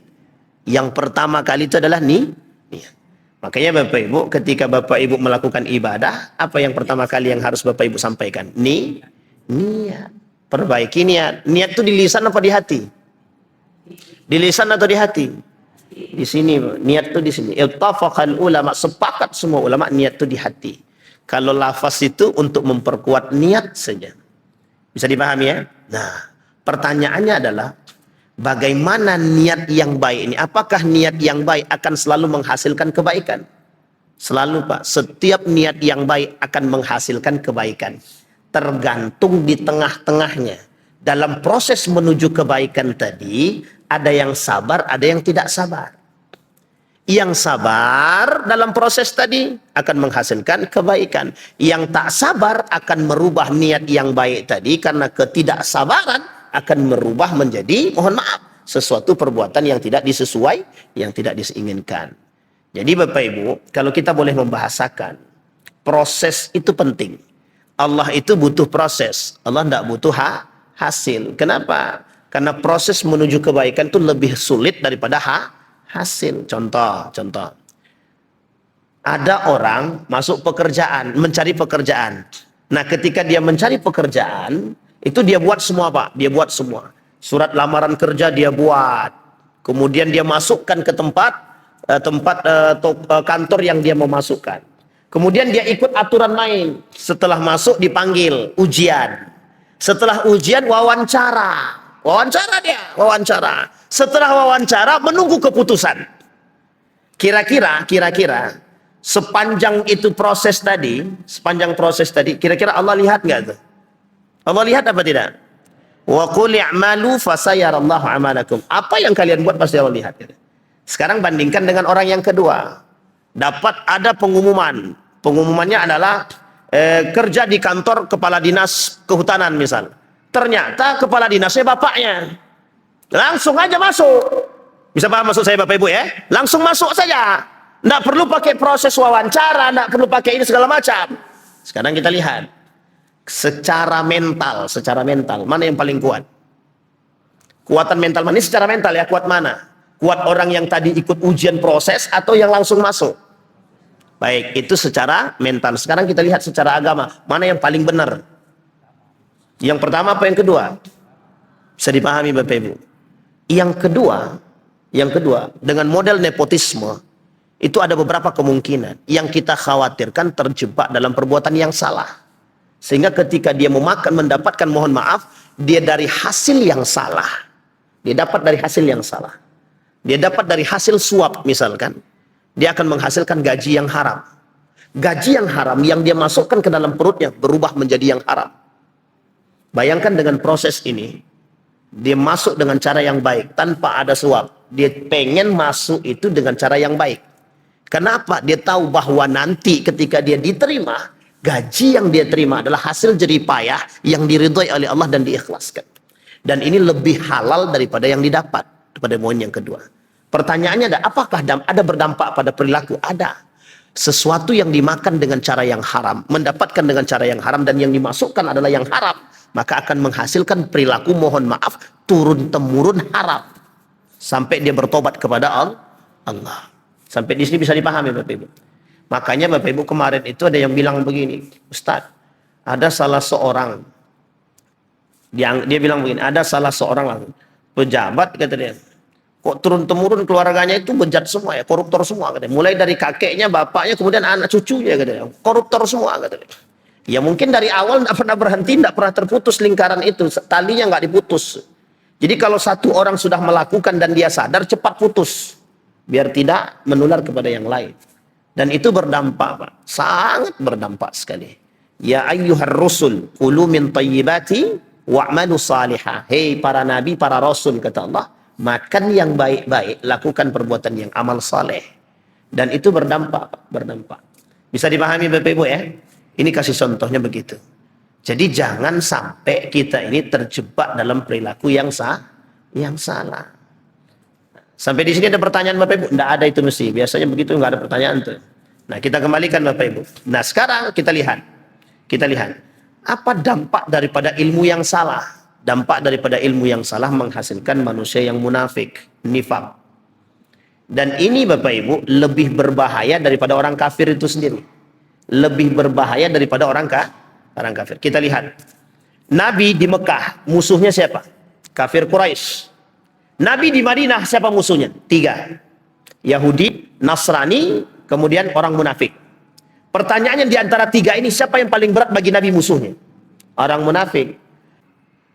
Yang pertama kali itu adalah niat. Makanya Bapak Ibu, ketika Bapak Ibu melakukan ibadah, apa yang pertama kali yang harus Bapak Ibu sampaikan? Niat. Perbaiki niat. Niat itu di lisan apa di hati? Di lisan atau di hati? Di sini. Niat itu di sini. Ittafaqal ulama, sepakat semua ulama niat itu di hati. Kalau lafaz itu untuk memperkuat niat saja. Bisa dipahami ya? Nah, pertanyaannya adalah bagaimana niat yang baik ini? Apakah niat yang baik akan selalu menghasilkan kebaikan? Selalu Pak, setiap niat yang baik akan menghasilkan kebaikan. Tergantung di tengah-tengahnya. Dalam proses menuju kebaikan tadi, ada yang sabar, ada yang tidak sabar. Yang sabar dalam proses tadi akan menghasilkan kebaikan. Yang tak sabar akan merubah niat yang baik tadi karena ketidaksabaran akan merubah menjadi, mohon maaf, sesuatu perbuatan yang tidak yang tidak diinginkan. Jadi Bapak Ibu, kalau kita boleh membahasakan, proses itu penting. Allah itu butuh proses. Allah tidak butuh hasil. Kenapa? Karena proses menuju kebaikan itu lebih sulit daripada hasil. Contoh. Ada orang masuk pekerjaan, mencari pekerjaan. Nah ketika dia mencari pekerjaan, itu dia buat semua Pak, dia buat semua. Surat lamaran kerja dia buat. Kemudian dia masukkan ke tempat kantor yang dia mau masukkan. Kemudian dia ikut aturan main. Setelah masuk dipanggil ujian. Setelah ujian wawancara. Wawancara. Setelah wawancara menunggu keputusan. Kira-kira sepanjang proses tadi, kira-kira Allah lihat nggak tuh? Allah lihat apa tidak? Wa qul i'malu fasayarallahu amalakum. Apa yang kalian buat pasti Allah lihat. Sekarang bandingkan dengan orang yang kedua. Dapat ada pengumuman. Pengumumannya adalah kerja di kantor kepala dinas kehutanan misal. Ternyata kepala dinasnya bapaknya. Langsung aja masuk. Bisa paham maksud saya Bapak Ibu ya? Langsung masuk saja. Tidak perlu pakai proses wawancara, tidak perlu pakai ini segala macam. Sekarang kita lihat. Secara mental, mana yang paling kuat? Kuatan mental mana? Ini secara mental ya, kuat mana? Kuat orang yang tadi ikut ujian proses atau yang langsung masuk? Baik, itu secara mental. Sekarang kita lihat secara agama, mana yang paling benar? Yang pertama apa yang kedua? Bisa dipahami Bapak Ibu. Yang kedua, dengan model nepotisme, itu ada beberapa kemungkinan yang kita khawatirkan terjebak dalam perbuatan yang salah. Sehingga ketika dia mendapatkan mohon maaf, dia dari hasil yang salah. Dia dapat dari hasil yang salah. Dia dapat dari hasil suap misalkan. Dia akan menghasilkan gaji yang haram. Gaji yang haram yang dia masukkan ke dalam perutnya berubah menjadi yang haram. Bayangkan dengan proses ini, dia masuk dengan cara yang baik tanpa ada suap. Dia pengen masuk itu dengan cara yang baik. Kenapa? Dia tahu bahwa nanti ketika dia diterima, gaji yang dia terima adalah hasil jerih payah yang diridhoi oleh Allah dan diikhlaskan. Dan ini lebih halal daripada yang didapat pada poin yang kedua. Pertanyaannya ada, apakah ada berdampak pada perilaku? Ada. Sesuatu yang dimakan dengan cara yang haram, mendapatkan dengan cara yang haram, dan yang dimasukkan adalah yang haram, maka akan menghasilkan perilaku, mohon maaf, turun-temurun haram. Sampai dia bertobat kepada Allah. Sampai di sini bisa dipahami Bapak Ibu. Makanya Bapak Ibu kemarin itu ada yang bilang begini, Ustaz, ada salah seorang, dia bilang begini, ada salah seorang pejabat, kata dia, kok turun-temurun keluarganya itu bejat semua ya, koruptor semua, katanya. Mulai dari kakeknya, bapaknya, kemudian anak cucunya, katanya, koruptor semua, katanya. Ya mungkin dari awal tidak pernah berhenti, tidak pernah terputus lingkaran itu, talinya nggak diputus. Jadi kalau satu orang sudah melakukan dan dia sadar, cepat putus, biar tidak menular kepada yang lain. Dan itu berdampak, Pak, sangat berdampak sekali. Ya ayyuhar rusul, kulu min tayyibati wa'malu salihah. Hei para nabi, para rasul, kata Allah, makan yang baik-baik, lakukan perbuatan yang amal saleh. Dan itu berdampak, berdampak. Bisa dipahami Bapak Ibu ya? Ini kasih contohnya begitu. Jadi jangan sampai kita ini terjebak dalam perilaku yang salah. Sampai di sini ada pertanyaan Bapak Ibu? Tidak ada itu mesti. Biasanya begitu nggak ada pertanyaan tuh. Nah kita kembalikan Bapak Ibu. Nah sekarang kita lihat. Apa dampak daripada ilmu yang salah? Dampak daripada ilmu yang salah menghasilkan manusia yang munafik, nifaq. Dan ini Bapak Ibu lebih berbahaya daripada orang kafir itu sendiri. Lebih berbahaya daripada orang kafir. Kita lihat. Nabi di Mekah, musuhnya siapa? Kafir Quraisy. Nabi di Madinah, siapa musuhnya? 3. Yahudi, Nasrani, kemudian orang munafik. Pertanyaannya di antara 3 ini, siapa yang paling berat bagi Nabi musuhnya? Orang munafik.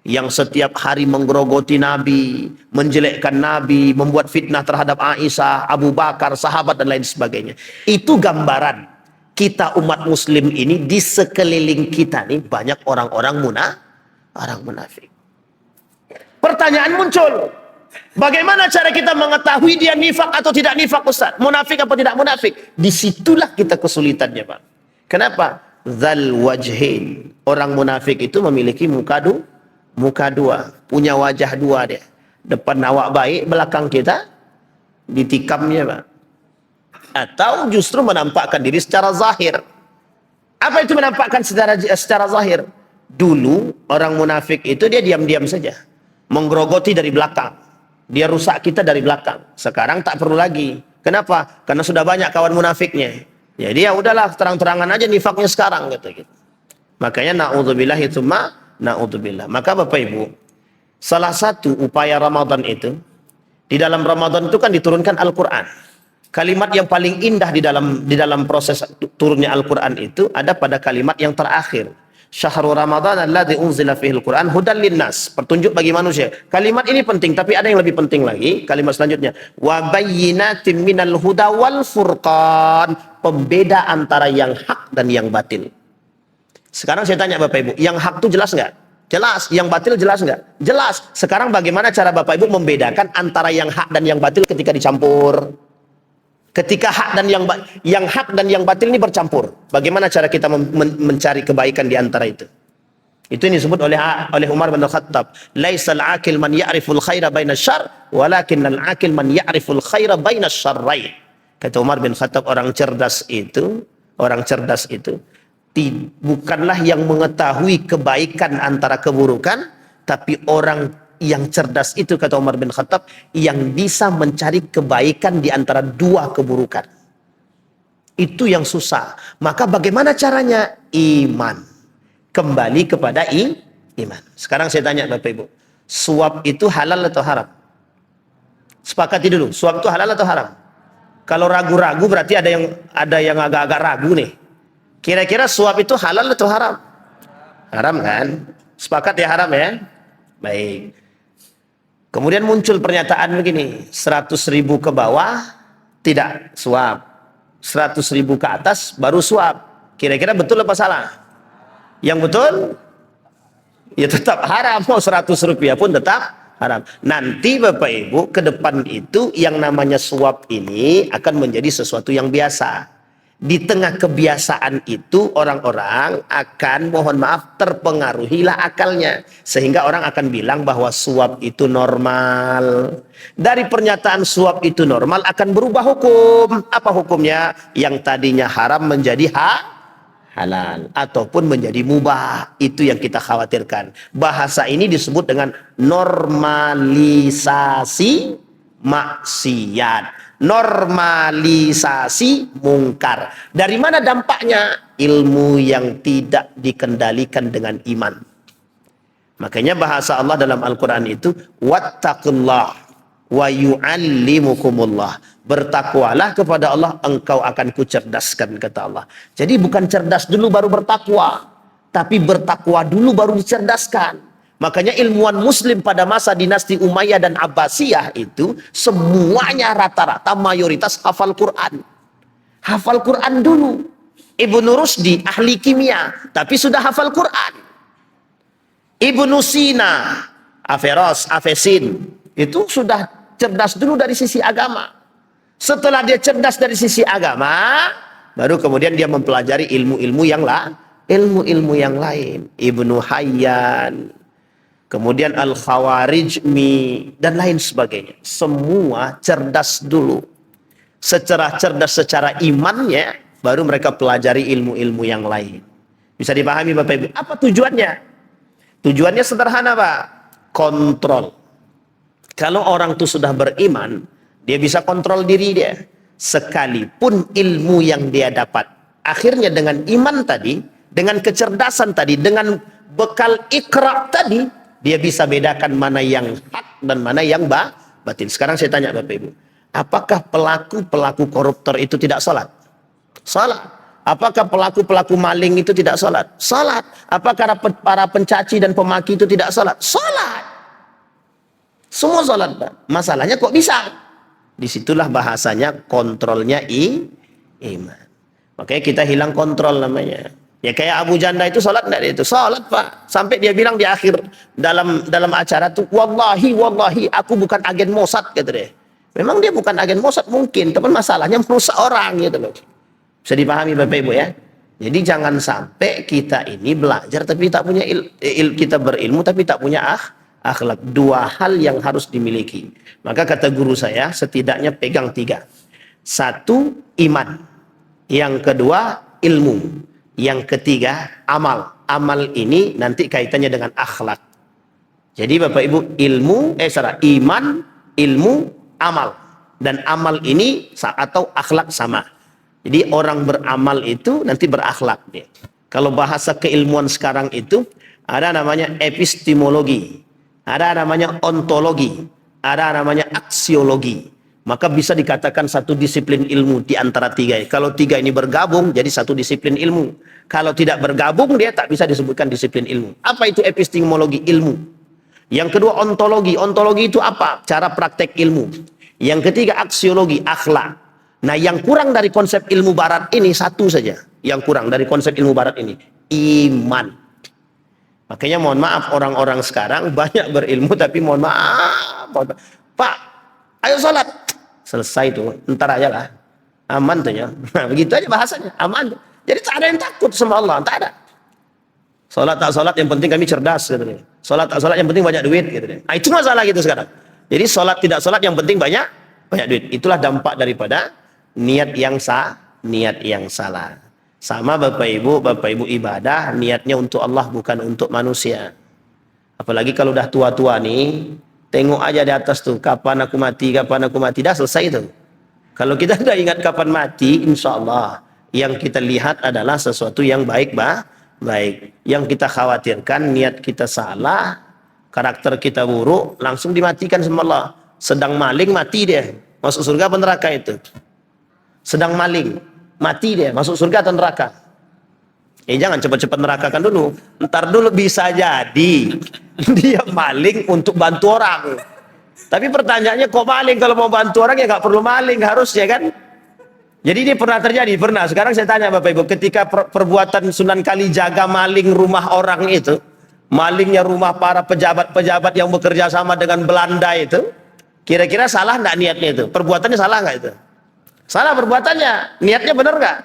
Yang setiap hari menggerogoti Nabi, menjelekkan Nabi, membuat fitnah terhadap Aisyah, Abu Bakar, sahabat, dan lain sebagainya. Itu gambaran kita umat muslim ini, di sekeliling kita nih banyak orang munafik. Pertanyaan muncul, bagaimana cara kita mengetahui dia nifak atau tidak nifak, Ustaz? Munafik apa tidak munafik? Disitulah kita kesulitannya, Pak. Kenapa? Dzal wajhain. Orang munafik itu memiliki muka dua, punya wajah dua dia. Depan awak baik, belakang kita ditikamnya, Pak. Atau justru menampakkan diri secara zahir. Apa itu menampakkan secara zahir? Dulu orang munafik itu dia diam-diam saja, menggerogoti dari belakang. Dia rusak kita dari belakang. Sekarang tak perlu lagi. Kenapa? Karena sudah banyak kawan munafiknya. Jadi ya udahlah, terang-terangan aja nifaknya sekarang gitu. Makanya naudzubillah itu naudzubillah. Maka Bapak Ibu, salah satu upaya Ramadan itu, di dalam Ramadan itu kan diturunkan Al-Qur'an. Kalimat yang paling indah di dalam proses turunnya Al-Qur'an itu ada pada kalimat yang terakhir. Syahrul Ramadan alladzi unzila fihil Qur'an hudan linnas, petunjuk bagi manusia. Kalimat ini penting, tapi ada yang lebih penting lagi, kalimat selanjutnya, wa bayyinatin minal huda wal furqan, pembeda antara yang hak dan yang batil. Sekarang saya tanya Bapak Ibu, yang hak itu jelas nggak? Jelas. Yang batil jelas nggak? Jelas. Sekarang bagaimana cara Bapak Ibu membedakan antara yang hak dan yang batil ketika dicampur? Ketika hak dan yang hak dan yang batil ini bercampur, bagaimana cara kita mencari kebaikan di antara itu? Itu yang disebut oleh Umar bin Khattab. Laisal akil man ya'riful khaira baina syarr, walakinnal akil man ya'riful khaira baina syarrain. Kata Umar bin Khattab, orang cerdas itu bukanlah yang mengetahui kebaikan antara keburukan, tapi orang yang cerdas itu, kata Umar bin Khattab, yang bisa mencari kebaikan di antara dua keburukan. Itu yang susah. Maka bagaimana caranya? Iman. Kembali kepada iman. Sekarang saya tanya Bapak Ibu, suap itu halal atau haram? Sepakati dulu, suap itu halal atau haram? Kalau ragu-ragu berarti ada yang agak-agak ragu nih. Kira-kira suap itu halal atau haram? Haram kan? Sepakat ya haram ya? Baik. Kemudian muncul pernyataan begini, 100.000 ke bawah tidak suap. 100.000 ke atas baru suap. Kira-kira betul apa salah? Yang betul ya tetap haram. Mau 100 rupiah pun tetap haram. Nanti Bapak Ibu ke depan itu yang namanya suap ini akan menjadi sesuatu yang biasa. Di tengah kebiasaan itu orang-orang akan, mohon maaf, terpengaruhilah akalnya. Sehingga orang akan bilang bahwa suap itu normal. Dari pernyataan suap itu normal akan berubah hukum. Apa hukumnya? Yang tadinya haram menjadi halal. Ataupun menjadi mubah. Itu yang kita khawatirkan. Bahasa ini disebut dengan normalisasi maksiat. Normalisasi mungkar. Dari mana dampaknya? Ilmu yang tidak dikendalikan dengan iman. Makanya bahasa Allah dalam Al-Quran itu wattaqullah wa yu'allimukumullah. Bertakwalah kepada Allah, engkau akan kucerdaskan, kata Allah. Jadi bukan cerdas dulu baru bertakwa, tapi bertakwa dulu baru dicerdaskan. Makanya ilmuwan muslim pada masa dinasti Umayyah dan Abbasiyah itu semuanya rata-rata mayoritas hafal Quran. Hafal Quran dulu. Ibnu Rusdi ahli kimia tapi sudah hafal Quran. Ibnu Sina, Averroes, Avesin itu sudah cerdas dulu dari sisi agama. Setelah dia cerdas dari sisi agama, baru kemudian dia mempelajari ilmu-ilmu yang lain. Ibnu Hayyan, kemudian Al-Khawarizmi dan lain sebagainya. Semua cerdas dulu. Secara cerdas secara imannya, baru mereka pelajari ilmu-ilmu yang lain. Bisa dipahami Bapak Ibu? Apa tujuannya? Tujuannya sederhana Pak. Kontrol. Kalau orang itu sudah beriman, dia bisa kontrol diri dia. Sekalipun ilmu yang dia dapat, akhirnya dengan iman tadi, dengan kecerdasan tadi, dengan bekal ikra tadi, dia bisa bedakan mana yang hak dan mana yang batil. Sekarang saya tanya Bapak Ibu, apakah pelaku-pelaku koruptor itu tidak sholat? Sholat. Apakah pelaku-pelaku maling itu tidak sholat? Sholat. Apakah para pencaci dan pemaki itu tidak sholat? Sholat. Semua sholat Pak. Masalahnya kok bisa? Disitulah bahasanya kontrolnya iman. Makanya kita hilang kontrol namanya. Ya kayak Abu Janda itu sholat enggak dia itu? Sholat Pak. Sampai dia bilang di akhir dalam acara tuh, wallahi aku bukan agen Mossad gitu deh. Memang dia bukan agen Mossad mungkin, tapi masalahnya merusak orang gitu loh. Bisa dipahami Bapak Ibu ya. Jadi jangan sampai kita ini belajar tapi tak punya kita berilmu tapi tak punya akhlak. Dua hal yang harus dimiliki. Maka kata guru saya setidaknya pegang 3. 1 iman. Yang kedua ilmu. Yang ketiga, amal. Amal ini nanti kaitannya dengan akhlak. Jadi Bapak Ibu, iman, ilmu, amal. Dan amal ini atau akhlak sama. Jadi orang beramal itu nanti berakhlak dia. Kalau bahasa keilmuan sekarang itu, ada namanya epistemologi. Ada namanya ontologi. Ada namanya aksiologi. Maka bisa dikatakan satu disiplin ilmu di antara 3. Kalau 3 ini bergabung jadi satu disiplin ilmu. Kalau tidak bergabung dia tak bisa disebutkan disiplin ilmu. Apa itu epistemologi? Ilmu. Yang kedua ontologi. Ontologi itu apa? Cara praktek ilmu. Yang ketiga aksiologi, akhlak. Nah yang kurang dari konsep ilmu barat ini satu saja. Yang kurang dari konsep ilmu barat ini. Iman. Makanya mohon maaf orang-orang sekarang banyak berilmu tapi mohon maaf. Pak, ayo sholat. Selesai tuh, ntar aja lah. Aman tuh ya. Nah, begitu aja bahasanya, aman. Jadi tak ada yang takut sama Allah, tak ada. Sholat tak sholat yang penting kami cerdas gitu deh. Sholat tak sholat yang penting banyak duit gitu deh. Nah, itu masalah gitu sekarang. Jadi sholat tidak sholat yang penting banyak duit. Itulah dampak daripada niat yang salah. Sama Bapak Ibu ibadah niatnya untuk Allah bukan untuk manusia. Apalagi kalau udah tua-tua nih, tengok aja di atas tuh, kapan aku mati, dah selesai itu. Kalau kita sudah ingat kapan mati, insya Allah yang kita lihat adalah sesuatu yang baik. Yang kita khawatirkan niat kita salah, karakter kita buruk, langsung dimatikan sama Allah. Sedang maling mati dia, masuk surga atau neraka itu? Sedang maling mati dia, masuk surga atau neraka? Jangan cepat-cepat nerakakan dulu. Ntar dulu bisa jadi dia maling untuk bantu orang. Tapi pertanyaannya kok maling? Kalau mau bantu orang ya nggak perlu maling harus ya kan? Jadi ini pernah terjadi, pernah. Sekarang saya tanya Bapak Ibu, ketika perbuatan Sunan Kalijaga maling rumah orang itu, malingnya rumah para pejabat-pejabat yang bekerja sama dengan Belanda itu, kira-kira salah nggak niatnya itu? Perbuatannya salah nggak itu? Salah perbuatannya, niatnya benar nggak?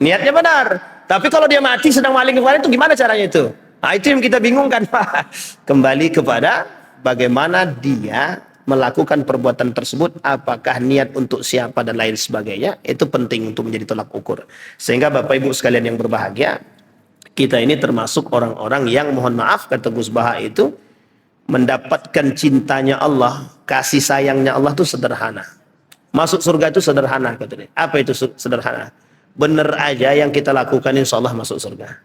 Niatnya benar. Tapi kalau dia mati sedang maling kemarin itu gimana caranya itu? Nah, itu yang kita bingungkan Pak. Kembali kepada bagaimana dia melakukan perbuatan tersebut, apakah niat untuk siapa dan lain sebagainya, itu penting untuk menjadi tolak ukur. Sehingga Bapak Ibu sekalian yang berbahagia, kita ini termasuk orang-orang yang, mohon maaf kata Gus Baha itu, mendapatkan cintanya Allah, kasih sayangnya Allah itu sederhana. Masuk surga itu sederhana katanya. Apa itu sederhana? Benar aja yang kita lakukan insya Allah masuk surga.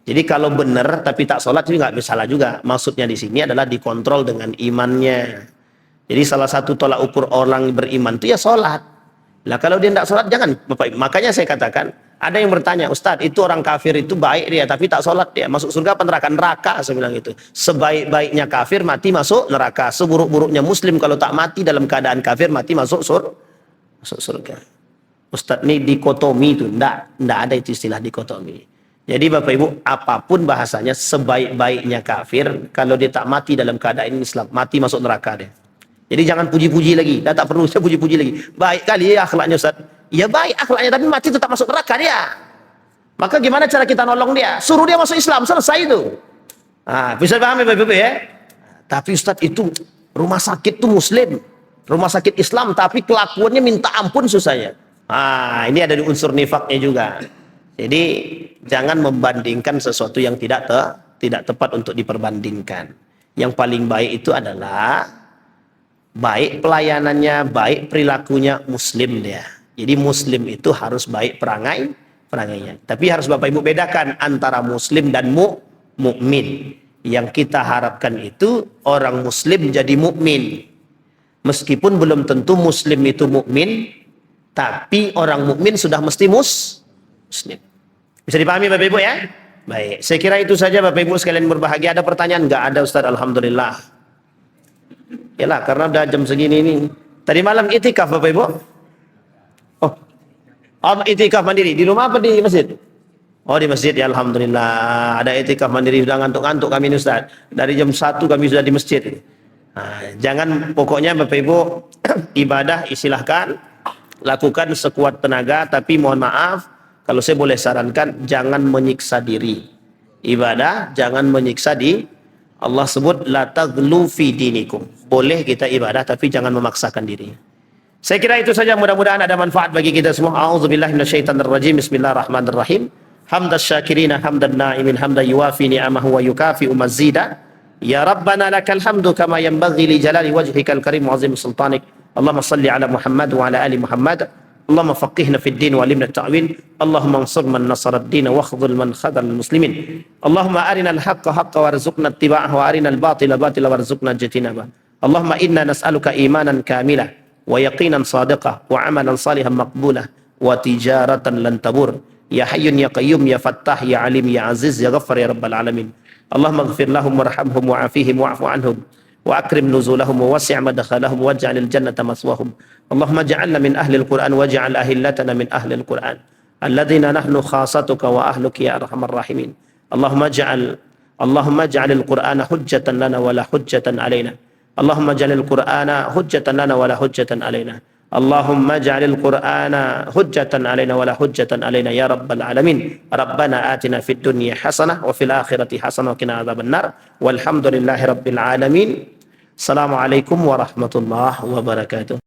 Jadi kalau benar tapi tak sholat itu nggak salah juga. Maksudnya di sini adalah dikontrol dengan imannya. Jadi salah satu tolak ukur orang beriman itu ya sholat. Lah kalau dia tidak sholat jangan. Makanya saya katakan, ada yang bertanya, Ustadz itu orang kafir itu baik dia tapi tak sholat dia. Masuk surga apa neraka? Neraka, saya bilang itu. Sebaik-baiknya kafir mati masuk neraka. Seburuk-buruknya muslim kalau tak mati dalam keadaan kafir mati masuk surga. Ustadz ini dikotomi itu. Tidak ada itu istilah dikotomi. Jadi Bapak Ibu, apapun bahasanya, sebaik-baiknya kafir kalau dia tak mati dalam keadaan Islam, mati masuk neraka dia. Jadi jangan puji-puji lagi. Dah tak perlu saya puji-puji lagi. Baik kali ya akhlaknya Ustaz. Ya baik akhlaknya, tapi mati tetap masuk neraka dia. Maka gimana cara kita nolong dia? Suruh dia masuk Islam, selesai itu. Nah, bisa pahami Bapak Ibu ya? Tapi Ustaz itu rumah sakit itu muslim. Rumah sakit Islam, tapi kelakuannya minta ampun susahnya. Ah, ini ada di unsur nifaknya juga. Jadi jangan membandingkan sesuatu yang tidak tepat untuk diperbandingkan. Yang paling baik itu adalah baik pelayanannya, baik perilakunya, muslim dia. Jadi muslim itu harus baik perangainya. Tapi harus Bapak Ibu bedakan antara muslim dan mukmin. Yang kita harapkan itu orang muslim jadi mukmin. Meskipun belum tentu muslim itu mukmin, tapi orang mukmin sudah mesti muslim. Bisa dipahami Bapak Ibu ya? Baik, saya kira itu saja Bapak Ibu sekalian berbahagia. Ada pertanyaan? Enggak ada Ustaz, alhamdulillah. Yalah, karena udah jam segini ini. Tadi malam itikaf Bapak Ibu? Oh, itikaf mandiri. Di rumah apa di masjid? Oh, di masjid ya, alhamdulillah. Ada itikaf mandiri, sudah ngantuk-ngantuk kami Ustaz. Dari jam 1 kami sudah di masjid. Nah, jangan, pokoknya Bapak Ibu ibadah silahkan lakukan sekuat tenaga, tapi mohon maaf kalau saya boleh sarankan jangan menyiksa diri. Ibadah jangan menyiksa di Allah sebut la taghlu fi dinikum. Boleh kita ibadah tapi jangan memaksakan diri. Saya kira itu saja, mudah-mudahan ada manfaat bagi kita semua. A'udzubillahi minasyaitonirrajim. Bismillahirrahmanirrahim. Hamdas syakirina hamdan na'imin hamdan yuwafi ni'amahu wa yukafi'u mazida. Ya Rabbana lakal hamdu kama yanbaghi li jalali wajhikal karim wa 'azimi sultanik. Allahumma salli ala Muhammad wa ala ali Muhammad. Allahumma faqihna fid din wa alimna at-ta'wil. Allahumma ansur man nasara ad-din wa khudhul man khadhal muslimin. Allahumma arina al-haqqa haqqa warzuqna ittiba'ahu wa arina al-batila batila warzuqna ijtinabah. Allahumma inna nas'aluka imanan kamila wa yaqinan sadiqah wa amalan salihan maqbulah wa tijaratan lan tabur. Ya hayyun ya qayyum ya fattah ya alim ya aziz ya ghaffar ya rabbal alamin. Allahumma ighfir lahum warhamhum wa'afihim wa'fu anhum wa akrim nuzulahum wa wasi' madkhalahum waj'alil jannata maswahum. Allahumma ij'alna min ahli al-Qur'an waj'al ahillatana min ahli al-Qur'an alladhina nahnu khasatuka wa ahluka ya arhamar rahimin. Allahumma ij'al al-Qur'ana hujjatan lana wa la hujjatan alaina. Allahumma ij'al al-Qur'ana hujjatan lana wa la hujjatan alaina. Allahumma ij'al al-Qur'ana hujjatan alaina wa la hujjatan alaina ya rabbal alamin. Rabbana atina fid dunya hasanah wa fil akhirati hasanah wa qina adzaban nar. Walhamdulillahi rabbil alamin. Assalamualaikum warahmatullahi wabarakatuh.